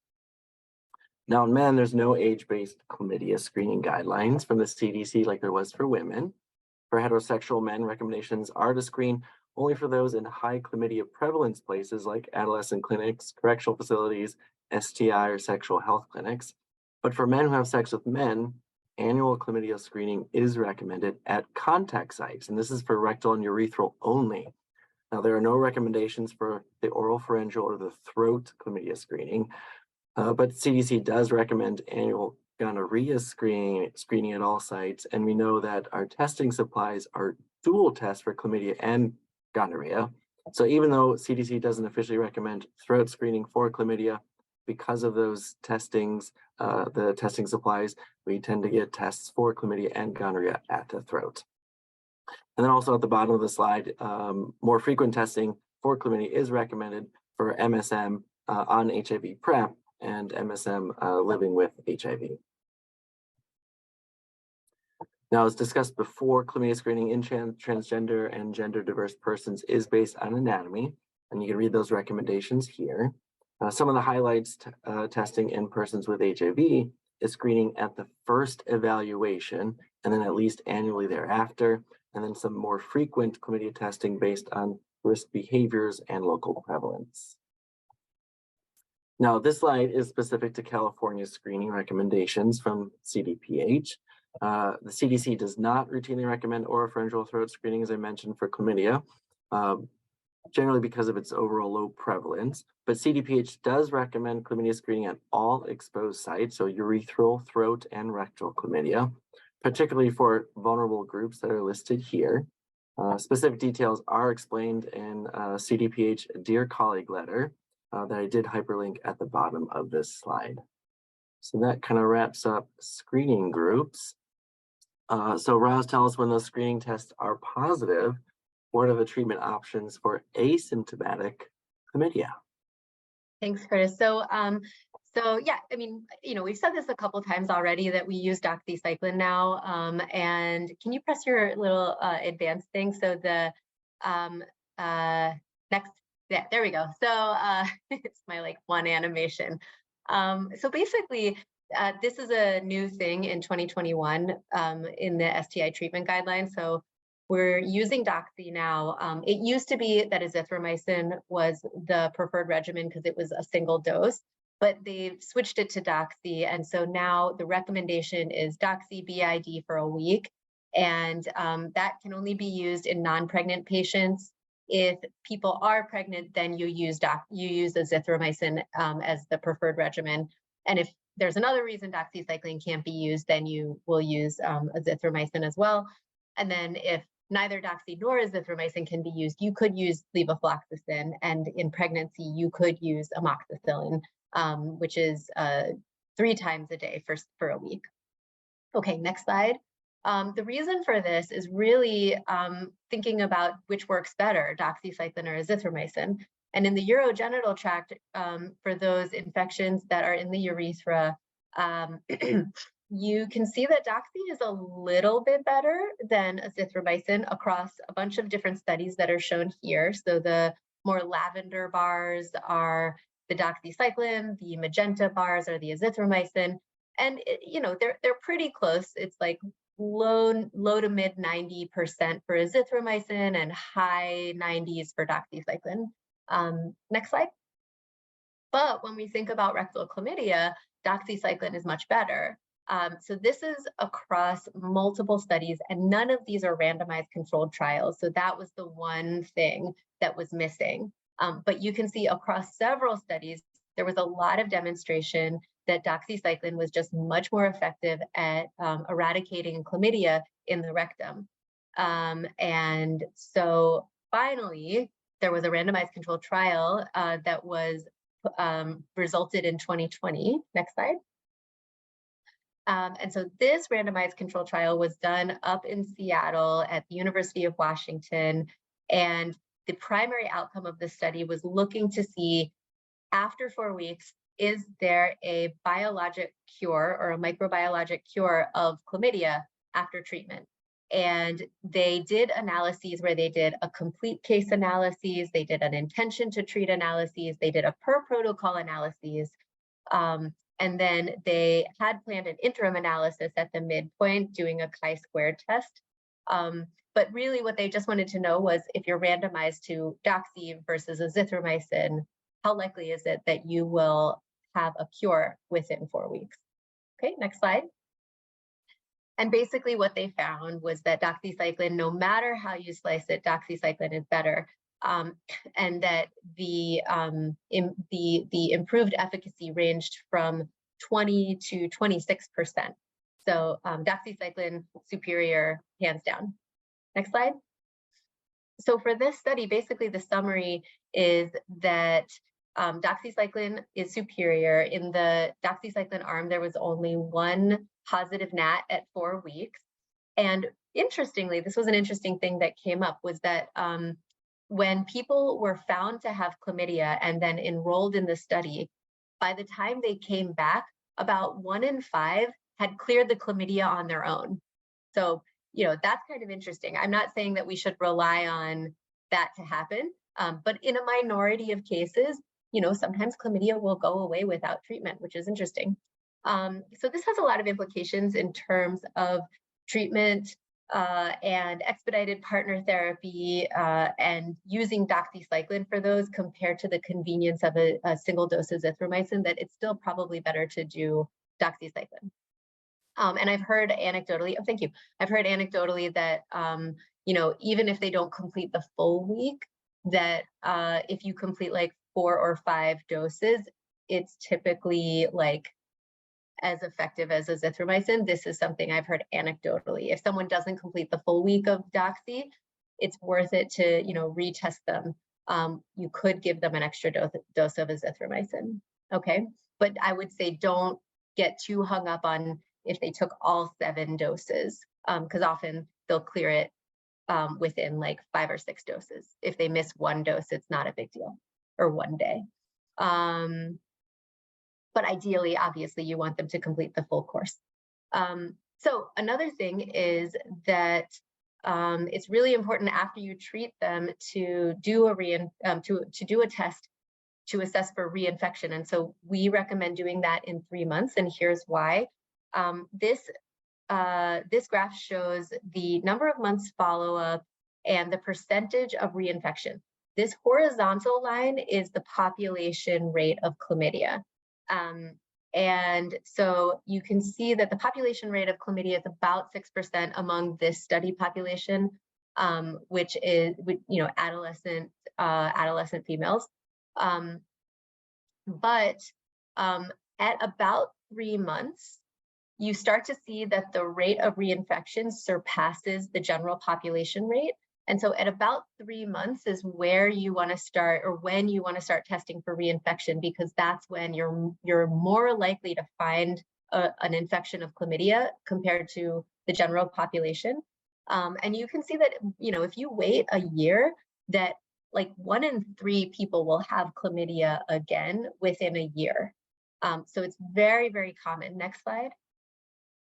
Now in men, there's no age-based chlamydia screening guidelines from the CDC like there was for women. For heterosexual men, recommendations are to screen only for those in high chlamydia prevalence places like adolescent clinics, correctional facilities, STI or sexual health clinics. But for men who have sex with men, annual chlamydia screening is recommended at contact sites, and this is for rectal and urethral only. Now, there are no recommendations for the oral pharyngeal or the throat chlamydia screening, but CDC does recommend annual gonorrhea screening at all sites, and we know that our testing supplies are dual tests for chlamydia and gonorrhea. So even though CDC doesn't officially recommend throat screening for chlamydia, because of those testings, the testing supplies, we tend to get tests for chlamydia and gonorrhea at the throat. And then also at the bottom of the slide, more frequent testing for chlamydia is recommended for MSM on HIV PrEP and MSM living with HIV. Now, as discussed before, chlamydia screening in transgender and gender diverse persons is based on anatomy, and you can read those recommendations here. Some of the highlights testing in persons with HIV is screening at the first evaluation and then at least annually thereafter, and then some more frequent chlamydia testing based on risk behaviors and local prevalence. Now, this slide is specific to California screening recommendations from CDPH. The CDC does not routinely recommend oropharyngeal throat screening, as I mentioned, for chlamydia, generally because of its overall low prevalence. But CDPH does recommend chlamydia screening at all exposed sites, so urethral, throat, and rectal chlamydia, particularly for vulnerable groups that are listed here. Specific details are explained in CDPH Dear Colleague letter that I did hyperlink at the bottom of this slide. So that kind of wraps up screening groups. So Roz, tell us, when those screening tests are positive, what are the treatment options for asymptomatic chlamydia? Thanks, Curtis. So So yeah, I mean, we've said this a couple times already that we use doxycycline now. And can you press your little advanced thing? So the next, yeah, there we go. So it's my like one animation. So basically, this is a new thing in 2021 in the STI treatment guidelines. So we're using doxy now. It used to be that azithromycin was the preferred regimen because it was a single dose, but they've switched it to doxy. And so now the recommendation is doxy BID for a week. And that can only be used in non-pregnant patients. If people are pregnant, then you use azithromycin as the preferred regimen. And if there's another reason doxycycline can't be used, then you will use azithromycin as well. And then if neither doxy nor azithromycin can be used, you could use levofloxacin, and in pregnancy, you could use amoxicillin, which is 3 times a day for a week. Okay, next slide. The reason for this is really thinking about which works better, doxycycline or azithromycin. And in the urogenital tract, for those infections that are in the urethra, you can see that doxy is a little bit better than azithromycin across a bunch of different studies that are shown here. So the more lavender bars are the doxycycline, the magenta bars are the azithromycin, and they're pretty close. It's like low to mid 90% for azithromycin and high 90s for doxycycline. Next slide. But when we think about rectal chlamydia, doxycycline is much better. So this is across multiple studies, and none of these are randomized controlled trials. So that was the one thing that was missing. But you can see across several studies, there was a lot of demonstration that doxycycline was just much more effective at eradicating chlamydia in the rectum. And so finally, there was a randomized controlled trial that was resulted in 2020. Next slide. And so this randomized control trial was done up in Seattle at the University of Washington. And the primary outcome of the study was looking to see, after 4 weeks, is there a biologic cure or a microbiologic cure of chlamydia after treatment? And they did analyses where they did a complete case analysis, they did an intention to treat analyses, they did a per protocol analyses. And then they had planned an interim analysis at the midpoint, doing a chi-square test. But really what they just wanted to know was, if you're randomized to doxy versus azithromycin, how likely is it that you will have a cure within 4 weeks? Okay, next slide. And basically what they found was that doxycycline, no matter how you slice it, doxycycline is better. And that the improved efficacy ranged from 20 to 26%. So doxycycline superior, hands down. Next slide. So for this study, basically the summary is that doxycycline is superior. In the doxycycline arm, there was only 1 positive NAT at 4 weeks. And interestingly, this was an interesting thing that came up, was that when people were found to have chlamydia and then enrolled in the study, by the time they came back, about 1 in 5 had cleared the chlamydia on their own. So, that's kind of interesting. I'm not saying that we should rely on that to happen, but in a minority of cases, sometimes chlamydia will go away without treatment, which is interesting. So this has a lot of implications in terms of treatment and expedited partner therapy and using doxycycline for those, compared to the convenience of a single dose of azithromycin, that it's still probably better to do doxycycline. And I've heard anecdotally, thank you. I've heard anecdotally that, even if they don't complete the full week, that if you complete like 4 or 5 doses, it's typically like as effective as azithromycin. This is something I've heard anecdotally. If someone doesn't complete the full week of doxy, it's worth it to, retest them. You could give them an extra dose of azithromycin. Okay, but I would say don't get too hung up on if they took all 7 doses, because often they'll clear it within like 5 or 6 doses. If they miss 1 dose, it's not a big deal, or 1 day. but ideally, obviously, you want them to complete the full course. So another thing is that it's really important after you treat them to do a test to assess for reinfection. And so we recommend doing that in 3 months. And here's why. This graph shows the number of months follow-up and the percentage of reinfection. This horizontal line is the population rate of chlamydia. And so you can see that the population rate of chlamydia is about 6% among this study population, which is, adolescent females. But at about 3 months, you start to see that the rate of reinfection surpasses the general population rate. And so at about 3 months is where you want to start, or when you want to start testing for reinfection, because that's when you're more likely to find an infection of chlamydia compared to the general population. And you can see that, if you wait a year, that like 1 in 3 people will have chlamydia again within a year. So it's very, very common. Next slide.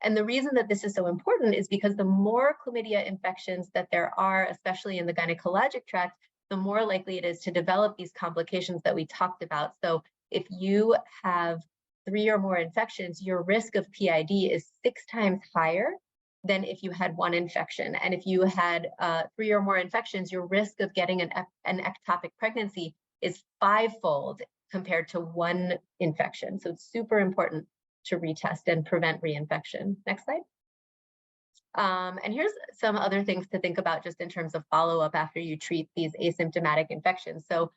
And the reason that this is so important is because the more chlamydia infections that there are, especially in the gynecologic tract, the more likely it is to develop these complications that we talked about. So if you have 3 or more infections, your risk of PID is 6 times higher than if you had 1 infection. And if you had 3 or more infections, your risk of getting an ectopic pregnancy is 5-fold compared to 1 infection. So it's super important to retest and prevent reinfection. Next slide. And here's some other things to think about just in terms of follow-up after you treat these asymptomatic infections. So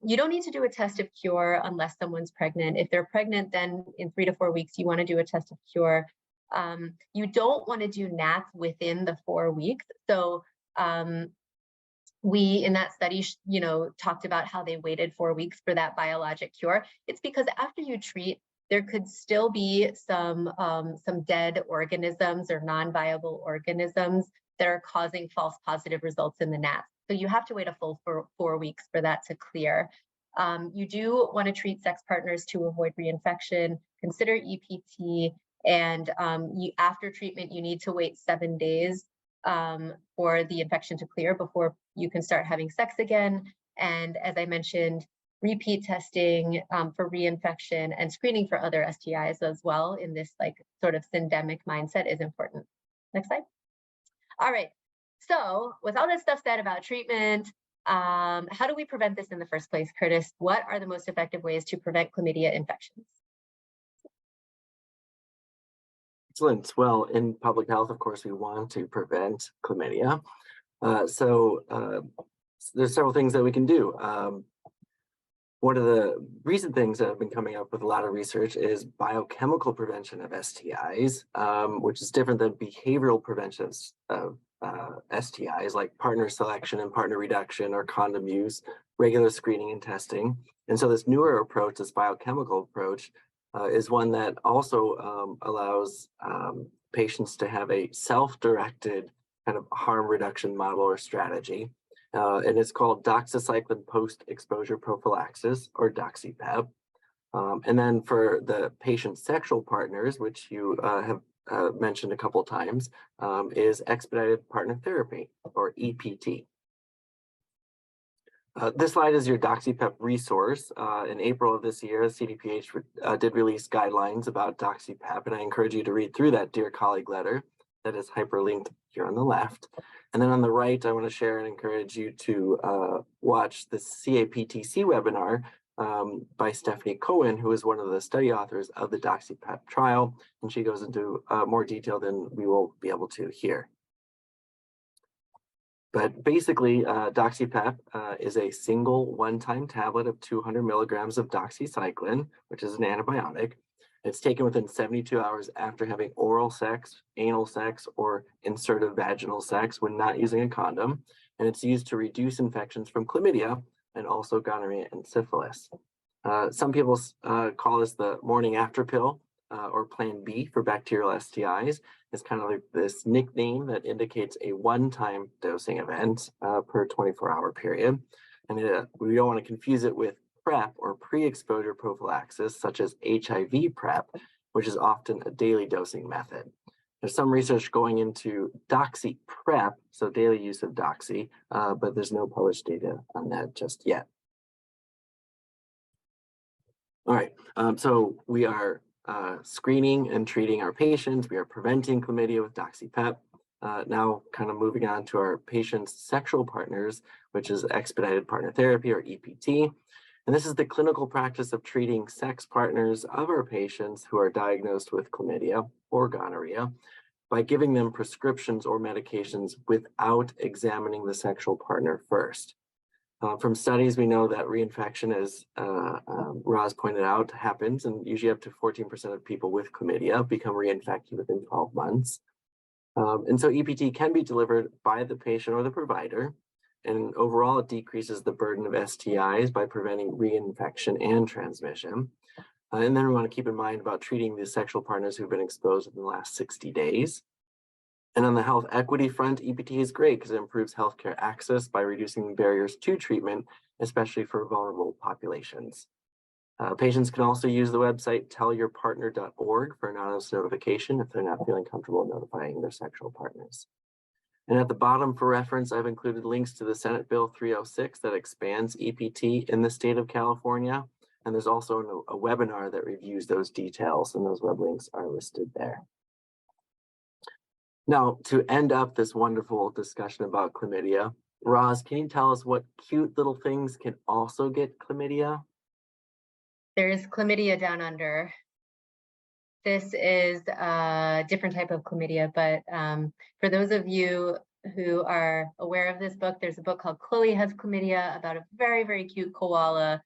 you don't need to do a test of cure unless someone's pregnant. If they're pregnant, then in 3 to 4 weeks, you want to do a test of cure. You don't want to do NAT within the 4 weeks. So we, in that study, talked about how they waited 4 weeks for that biologic cure. It's because after you treat, there could still be some dead organisms or non-viable organisms that are causing false positive results in the NAT. So you have to wait a full 4 weeks for that to clear. You do want to treat sex partners to avoid reinfection, consider EPT, and after treatment, you need to wait 7 days for the infection to clear before you can start having sex again. And as I mentioned, repeat testing for reinfection and screening for other STIs as well in this sort of syndemic mindset is important. Next slide. All right. So with all this stuff said about treatment, how do we prevent this in the first place, Curtis? What are the most effective ways to prevent chlamydia infections? Excellent. Well, in public health, of course, we want to prevent chlamydia. So there's several things that we can do. One of the recent things that have been coming up with a lot of research is biochemical prevention of STIs, which is different than behavioral prevention of STIs like partner selection and partner reduction or condom use, regular screening and testing. And so this newer approach, this biochemical approach, is one that also allows patients to have a self-directed kind of harm reduction model or strategy. And it's called doxycycline post-exposure prophylaxis, or DoxyPEP. And then for the patient's sexual partners, which you have mentioned a couple of times, is expedited partner therapy, or EPT. This slide is your DoxyPEP resource. In April of this year, CDPH did release guidelines about DoxyPEP, and I encourage you to read through that Dear Colleague letter that is hyperlinked here on the left. And then on the right, I want to share and encourage you to watch the CAPTC webinar by Stephanie Cohen, who is one of the study authors of the DoxyPEP trial, and she goes into more detail than we will be able to here. But basically, DoxyPEP is a single one-time tablet of 200 milligrams of doxycycline, which is an antibiotic. It's taken within 72 hours after having oral sex, anal sex, or insertive vaginal sex when not using a condom. And it's used to reduce infections from chlamydia and also gonorrhea and syphilis. Some people call this the morning after pill or Plan B for bacterial STIs. It's kind of like this nickname that indicates a one-time dosing event per 24-hour period. And we don't want to confuse it with PrEP or pre-exposure prophylaxis, such as HIV PrEP, which is often a daily dosing method. There's some research going into doxy PrEP, so daily use of doxy, but there's no published data on that just yet. All right, so we are screening and treating our patients. We are preventing chlamydia with doxy-PEP. Now kind of moving on to our patients' sexual partners, which is expedited partner therapy or EPT. And this is the clinical practice of treating sex partners of our patients who are diagnosed with chlamydia or gonorrhea by giving them prescriptions or medications without examining the sexual partner first. From studies, we know that reinfection, as Roz pointed out, happens, and usually up to 14% of people with chlamydia become reinfected within 12 months. And so EPT can be delivered by the patient or the provider, and overall it decreases the burden of STIs by preventing reinfection and transmission. And then we want to keep in mind about treating the sexual partners who've been exposed in the last 60 days. And on the health equity front, EPT is great because it improves healthcare access by reducing barriers to treatment, especially for vulnerable populations. Patients can also use the website tellyourpartner.org for anonymous notification if they're not feeling comfortable notifying their sexual partners. And at the bottom for reference, I've included links to the Senate Bill 306 that expands EPT in the state of California. And there's also a webinar that reviews those details, and those web links are listed there. Now, to end up this wonderful discussion about chlamydia, Roz, can you tell us what cute little things can also get chlamydia? There's chlamydia down under. This is a different type of chlamydia, but for those of you who are aware of this book, there's a book called Chloe Has Chlamydia about a very, very cute koala.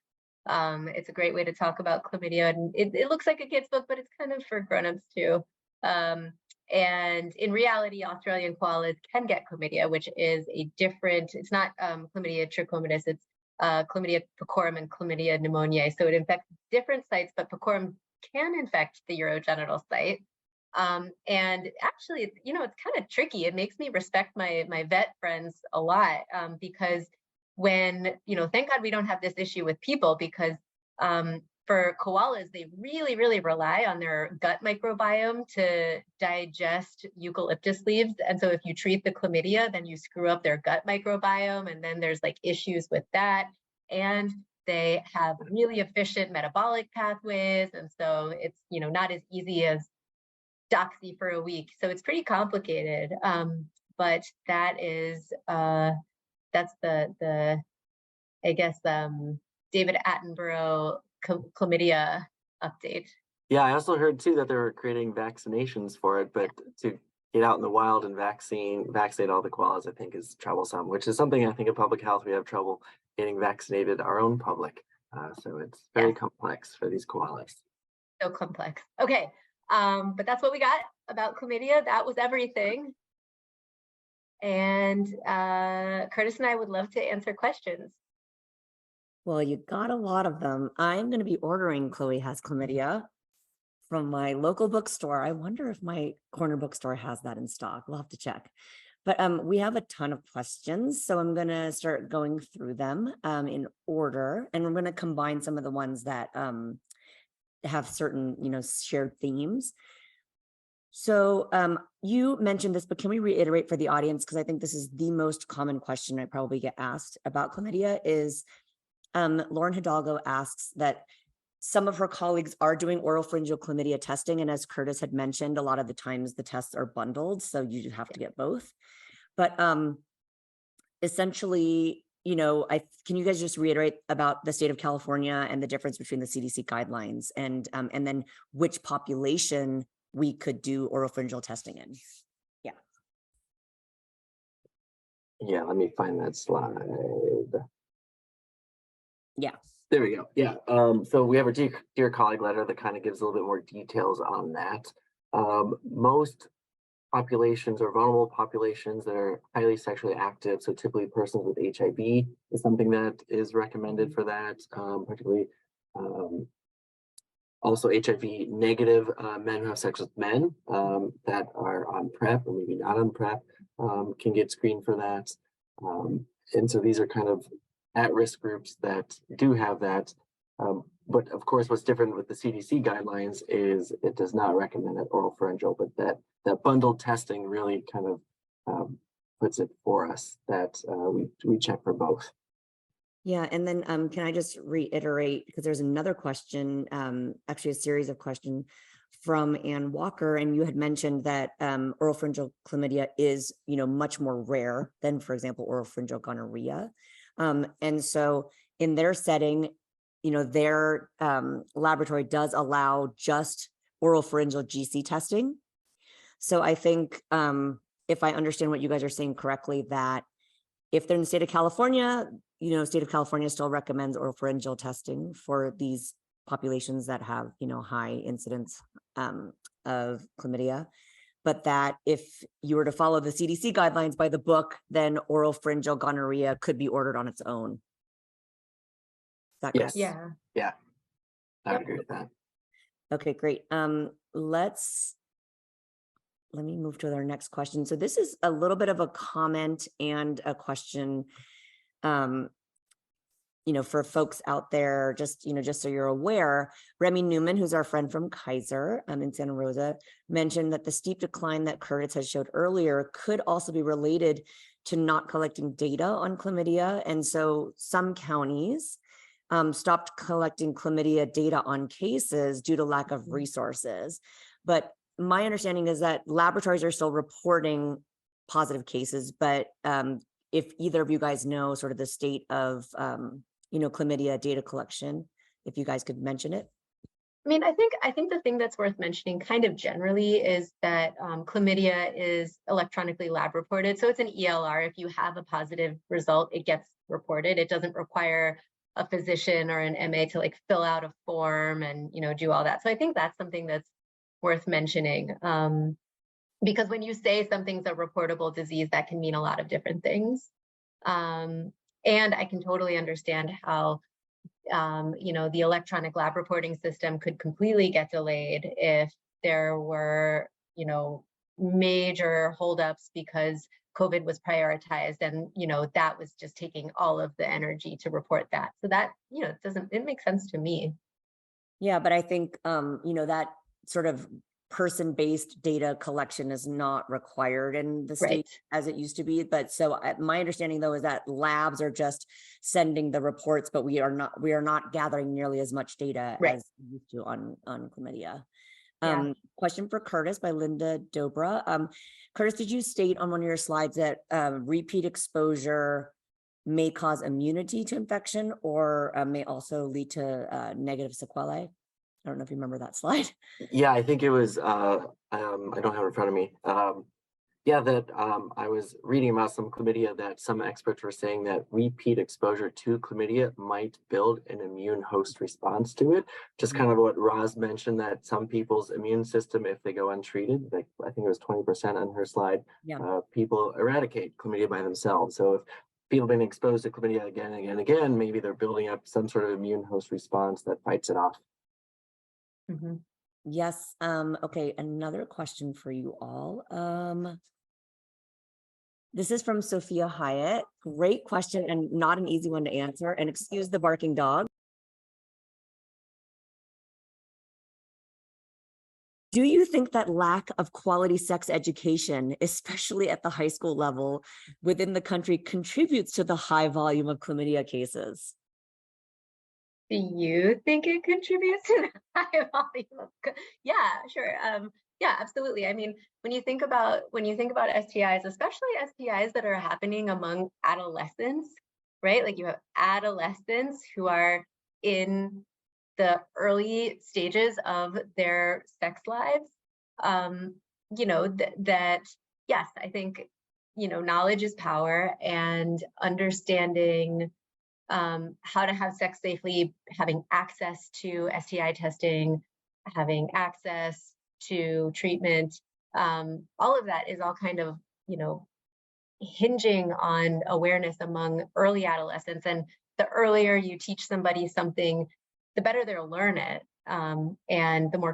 It's a great way to talk about chlamydia, and it looks like a kid's book, but it's kind of for grown-ups too. And in reality, Australian koalas can get chlamydia, which is a different, it's not chlamydia trachomatis, it's chlamydia pecorum and chlamydia pneumoniae. So it infects different sites, but pecorum can infect the urogenital site. And actually, you know, it's kind of tricky. It makes me respect my vet friends a lot because when, you know, thank God we don't have this issue with people, because for koalas, they really, really rely on their gut microbiome to digest eucalyptus leaves. And so if you treat the chlamydia, then you screw up their gut microbiome, and then there's like issues with that. And they have really efficient metabolic pathways. And so it's, you know, not as easy as doxy for a week. So it's pretty complicated. But that is, that's the I guess, David Attenborough chlamydia update. Yeah, I also heard too that they were creating vaccinations for it, but to get out in the wild and vaccinate all the koalas, I think is troublesome, which is something I think in public health we have trouble getting vaccinated our own public. So it's very complex for these koalas. So complex. Okay, but that's what we got about chlamydia. That was everything. And Curtis and I would love to answer questions. Well, you got a lot of them. I'm going to be ordering Chloe Has Chlamydia from my local bookstore. I wonder if my corner bookstore has that in stock. We'll have to check. But we have a ton of questions, so I'm going to start going through them in order, and we're going to combine some of the ones that have certain, you know, shared themes. So you mentioned this, but can we reiterate for the audience, because I think this is the most common question I probably get asked about chlamydia is, Lauren Hidalgo asks that some of her colleagues are doing oropharyngeal chlamydia testing. And as Curtis had mentioned, a lot of the times the tests are bundled, so you have to get both. But essentially, you know, can you guys just reiterate about the state of California and the difference between the CDC guidelines and then which population we could do oropharyngeal testing in? Yeah, let me find that slide. Yeah. There we go. Yeah. So we have a dear colleague letter that kind of gives a little bit more details on that. Most populations or vulnerable populations that are highly sexually active, so typically persons with HIV is something that is recommended for that, particularly also HIV negative men who have sex with men that are on PrEP or maybe not on PrEP can get screened for that. And so these are kind of at-risk groups that do have that. But of course, what's different with the CDC guidelines is it does not recommend that oropharyngeal, but that bundled testing really kind of puts it for us that we check for both. Yeah, and then can I just reiterate, because there's another question, actually a series of questions from Ann Walker, and you had mentioned that oropharyngeal chlamydia is, much more rare than, for example, oropharyngeal gonorrhea. And so in their setting, their laboratory does allow just oropharyngeal GC testing. So I think if I understand what you guys are saying correctly, that if they're in the state of California, state of California still recommends oropharyngeal testing for these populations that have, high incidence of chlamydia. But that if you were to follow the CDC guidelines by the book, then oropharyngeal gonorrhea could be ordered on its own. Is that correct? Yes. Yeah, I would agree with that. Okay, great. Let me move to our next question. So this is a little bit of a comment and a question, for folks out there, just so you're aware. Remy Newman, who's our friend from Kaiser in Santa Rosa, mentioned that the steep decline that Curtis has showed earlier could also be related to not collecting data on chlamydia. And so some counties stopped collecting chlamydia data on cases due to lack of resources. But my understanding is that laboratories are still reporting positive cases, but if either of you guys know sort of the state of, chlamydia data collection, if you guys could mention it. I mean, I think the thing that's worth mentioning kind of generally is that chlamydia is electronically lab reported. So it's an ELR. If you have a positive result, it gets reported. It doesn't require a physician or an MA to like fill out a form and, do all that. So I think that's something that's worth mentioning, because when you say something's a reportable disease, that can mean a lot of different things. And I can totally understand how, the electronic lab reporting system could completely get delayed if there were, major holdups because COVID was prioritized and, that was just taking all of the energy to report that. So that, it makes sense to me. Yeah, but I think, that sort of person-based data collection is not required in the state as it used to be. But so my understanding though is that labs are just sending the reports, but we are not gathering nearly as much data as we used to on chlamydia. Question for Curtis by Linda Dobra. Curtis, did you state on one of your slides that repeat exposure may cause immunity to infection or may also lead to negative sequelae? I don't know if you remember that slide. Yeah, I think it was, I don't have it in front of me. I was reading about some chlamydia that some experts were saying that repeat exposure to chlamydia might build an immune host response to it. Just kind of what Roz mentioned, that some people's immune system, if they go untreated, like I think it was 20% on her slide, people eradicate chlamydia by themselves. So if people have been exposed to chlamydia again and again and again, maybe they're building up some sort of immune host response that fights it off. Mm-hmm. Yes. Okay. Another question for you all. This is from Sophia Hyatt. Great question and not an easy one to answer. And excuse the barking dog. Do you think that lack of quality sex education, especially at the high school level within the country, contributes to the high volume of chlamydia cases? Do you think it contributes to the high volume? Yeah, sure. Yeah, absolutely. I mean, when you think about STIs, especially STIs that are happening among adolescents, right? Like you have adolescents who are in the early stages of their sex lives. Yes, I think, knowledge is power, and understanding how to have sex safely, having access to STI testing, having access to treatment, all of that is all kind of, hinging on awareness among early adolescents. And the earlier you teach somebody something, the better they'll learn it. And the more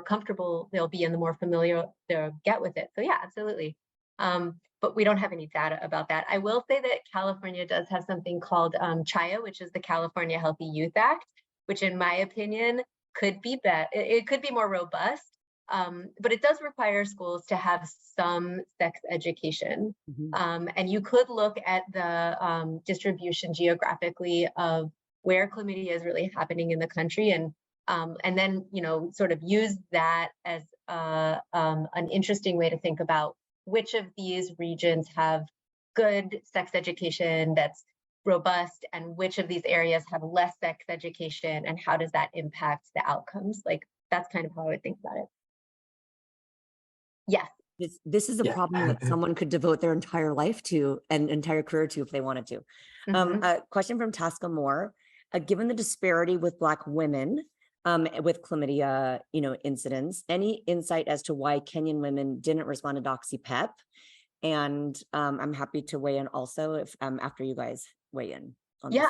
comfortable they'll be and the more familiar they'll get with it. So yeah, absolutely. But we don't have any data about that. I will say that California does have something called CHIA, which is the California Healthy Youth Act, which in my opinion could be better. It could be more robust, but it does require schools to have some sex education. And you could look at the distribution geographically of where chlamydia is really happening in the country, and then, you know, sort of use that as an interesting way to think about which of these regions have good sex education that's robust, and which of these areas have less sex education, and how does that impact the outcomes? Like, that's kind of how I would think about it. Yes. This is a problem that someone could devote their entire life to and entire career to if they wanted to. A question from Tasca Moore. Given the disparity with Black women with chlamydia, you know, incidents, any insight as to why Kenyan women didn't respond to doxypep? And I'm happy to weigh in also if after you guys weigh in on this.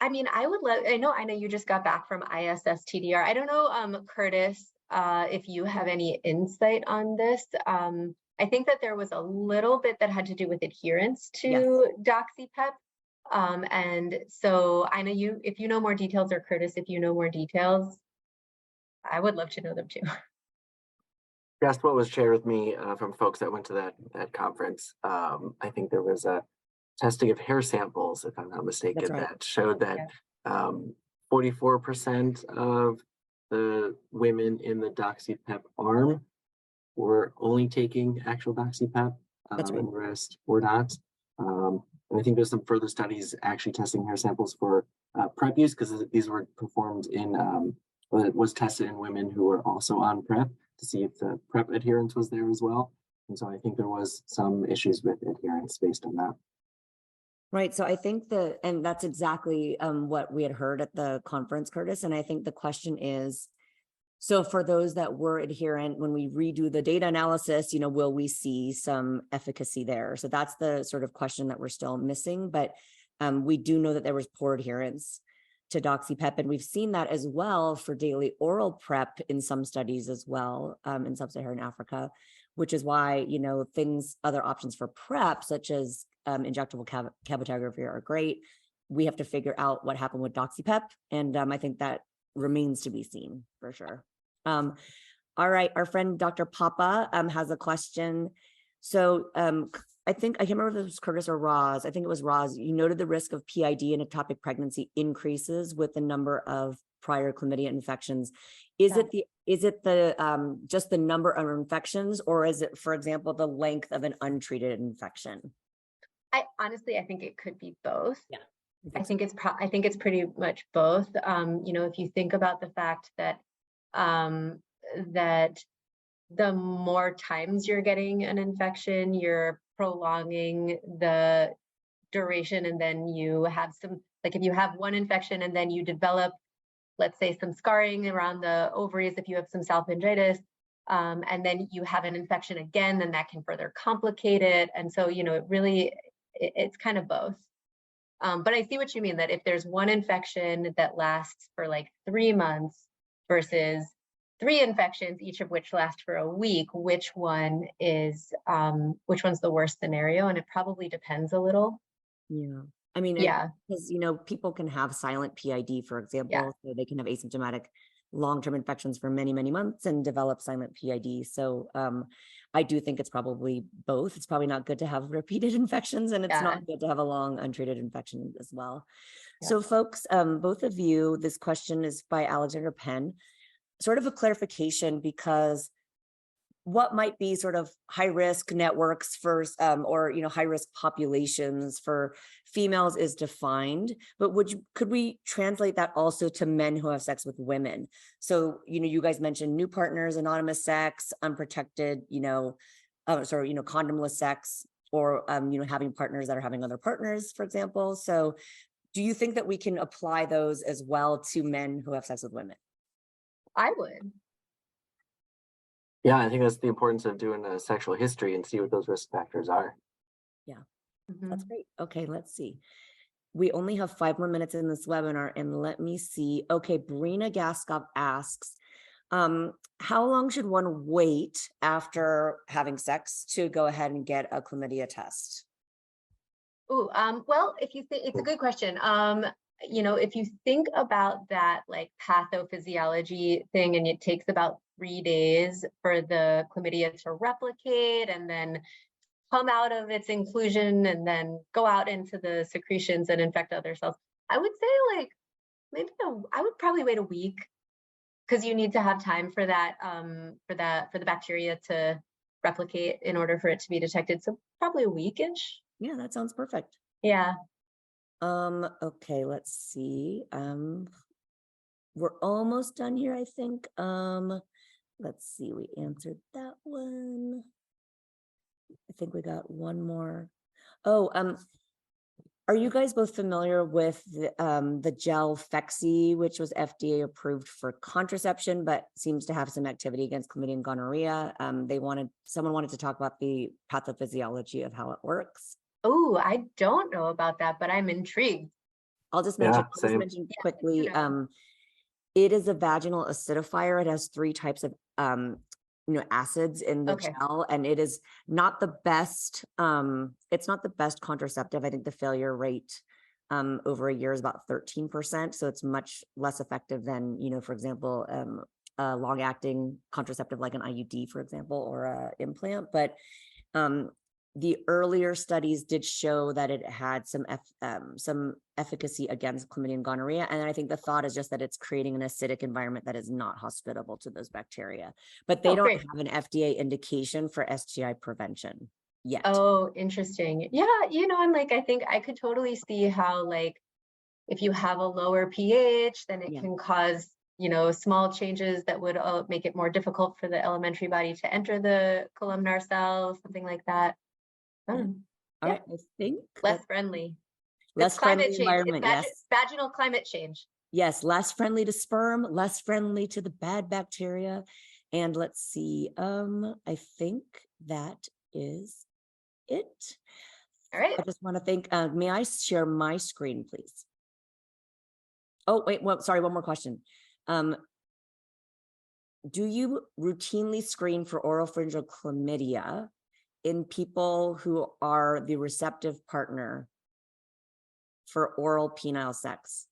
I mean, I would love, I know you just got back from ISSTDR. I don't know, Curtis, if you have any insight on this. I think that there was a little bit that had to do with adherence to doxypep. And so I know you, if you know more details, or Curtis, if you know more details, I would love to know them too. Just what was shared with me from folks that went to that conference. I think there was a testing of hair samples, if I'm not mistaken, that showed that 44% of the women in the doxypep arm were only taking actual doxypep, and the rest were not. And I think there's some further studies actually testing hair samples for PrEP use, because these were performed in, well, it was tested in women who were also on PrEP to see if the PrEP adherence was there as well. And so I think there was some issues with adherence based on that. Right. So I think and that's exactly what we had heard at the conference, Curtis. And I think the question is, so for those that were adherent, when we redo the data analysis, you know, will we see some efficacy there? So that's the sort of question that we're still missing. But we do know that there was poor adherence to doxypep, and we've seen that as well for daily oral PrEP in some studies as well in sub-Saharan Africa, which is why, you know, other options for PrEP, such as injectable cabotegravir, are great. We have to figure out what happened with doxypep, and I think that remains to be seen for sure. All right, our friend Dr. Papa has a question. So I can't remember if it was Curtis or Roz. I think it was Roz. You noted the risk of PID in ectopic pregnancy increases with the number of prior chlamydia infections. Is it just the number of infections, or is it, for example, the length of an untreated infection? I think it could be both. Yeah. I think it's pretty much both. You know, if you think about the fact that that the more times you're getting an infection, you're prolonging the duration, and then you have some, like if you have one infection and then you develop, let's say, some scarring around the ovaries, if you have some salpingitis, and then you have an infection again, then that can further complicate it. And so, you know, it's kind of both. But I see what you mean, that if there's one infection that lasts for like 3 months versus 3 infections, each of which last for a week, which one's the worst scenario? And it probably depends a little. Yeah. I mean, because, you know, people can have silent PID, for example, so they can have asymptomatic long-term infections for many, many months and develop silent PID. So I do think it's probably both. It's probably not good to have repeated infections, and it's not good to have a long untreated infection as well. Yeah. So folks, both of you, this question is by Alexander Penn, sort of a clarification, because what might be sort of high risk networks for, or, you know, high risk populations for females is defined, but could we translate that also to men who have sex with women? So, you know, you guys mentioned new partners, anonymous sex, unprotected, you know, condomless sex, or, you know, having partners that are having other partners, for example. So do you think that we can apply those as well to men who have sex with women? I would. Yeah, I think that's the importance of doing a sexual history and see what those risk factors are. Yeah, that's great. Okay, let's see. We only have 5 more minutes in this webinar, and let me see. Okay, Brina Gaskov asks, How long should one wait after having sex to go ahead and get a chlamydia test? Ooh, well, if you think it's a good question. You know, if you think about that like pathophysiology thing, and it takes about 3 days for the chlamydia to replicate and then come out of its inclusion and then go out into the secretions and infect other cells, I would say like maybe I would probably wait a week, because you need to have time for that for the bacteria to replicate in order for it to be detected. So probably a weekish. Yeah, that sounds perfect. Yeah. Okay, let's see. We're almost done here, I think. Let's see, we answered that one. I think we got one more. Oh, are you guys both familiar with the gel Phexxi, which was FDA approved for contraception, but seems to have some activity against chlamydia and gonorrhea? Someone wanted to talk about the pathophysiology of how it works. Oh, I don't know about that, but I'm intrigued. I'll just Yeah, mention same. quickly. you know. It is a vaginal acidifier. It has 3 types of acids in the Okay. gel, and it is not the best. It's not the best contraceptive. I think the failure rate over a year is about 13%. So it's much less effective than, for example, a long-acting contraceptive like an IUD, for example, or a implant. But the earlier studies did show that it had some efficacy against chlamydia and gonorrhea. And I think the thought is just that it's creating an acidic environment that is not hospitable to those bacteria. But they don't Great. have an FDA indication for STI prevention yet. Oh, interesting. Yeah, and like I think I could totally see how like if you have a lower pH, then it can cause small changes that would make it more difficult for the elementary body to enter the columnar cells, something like that. All right, I think less friendly. Less It's climate friendly change. environment, It's yes. vaginal climate change. Yes, less friendly to sperm, less friendly to the bad bacteria. And let's see, I think that is it. All right. I just want to thank, may I share my screen, please? Oh, wait, well, sorry, one more question. Do you routinely screen for oropharyngeal chlamydia in people who are the receptive partner for oral penile sex?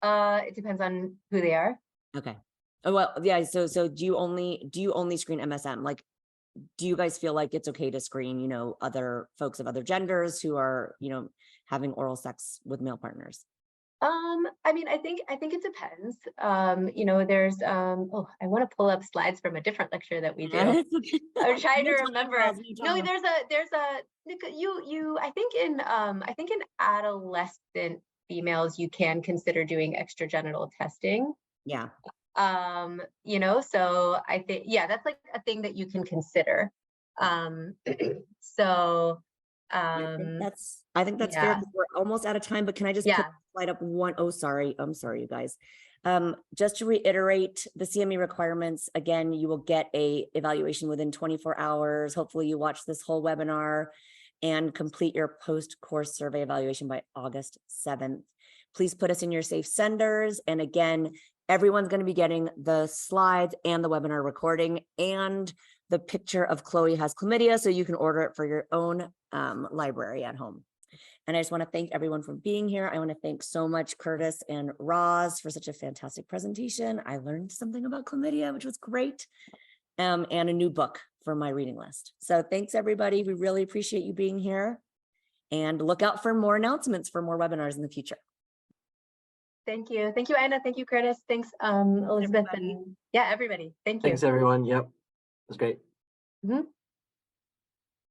It depends on who they are. Okay. Oh, well, yeah. So do you only screen MSM? Like, do you guys feel like it's okay to screen, other folks of other genders who are, having oral sex with male partners? I mean, I think it depends. There's I want to pull up slides from a different lecture that we do. I'm trying to remember. No, there's a I think in adolescent females you can consider doing extragenital testing. Yeah. So I think that's like a thing that you can consider. So I think that's fair. We're almost out of time, but can I just put the slide up one? Oh, sorry. I'm sorry, you guys. Just to reiterate the CME requirements, again, you will get a evaluation within 24 hours. Hopefully you watch this whole webinar and complete your post-course survey evaluation by August 7th. Please put us in your safe senders. And again, everyone's going to be getting the slides and the webinar recording and the picture of Chloe has chlamydia, so you can order it for your own library at home. And I just want to thank everyone for being here. I want to thank so much Curtis and Roz for such a fantastic presentation. I learned something about chlamydia, which was great, and a new book for my reading list. So thanks, everybody. We really appreciate you being here, and look out for more announcements for more webinars in the future. Thank you. Thank you, Anna. Thank you, Curtis. Thanks, Elizabeth. Everybody. And everybody. Thank you. Thanks, everyone. Yep. It was great.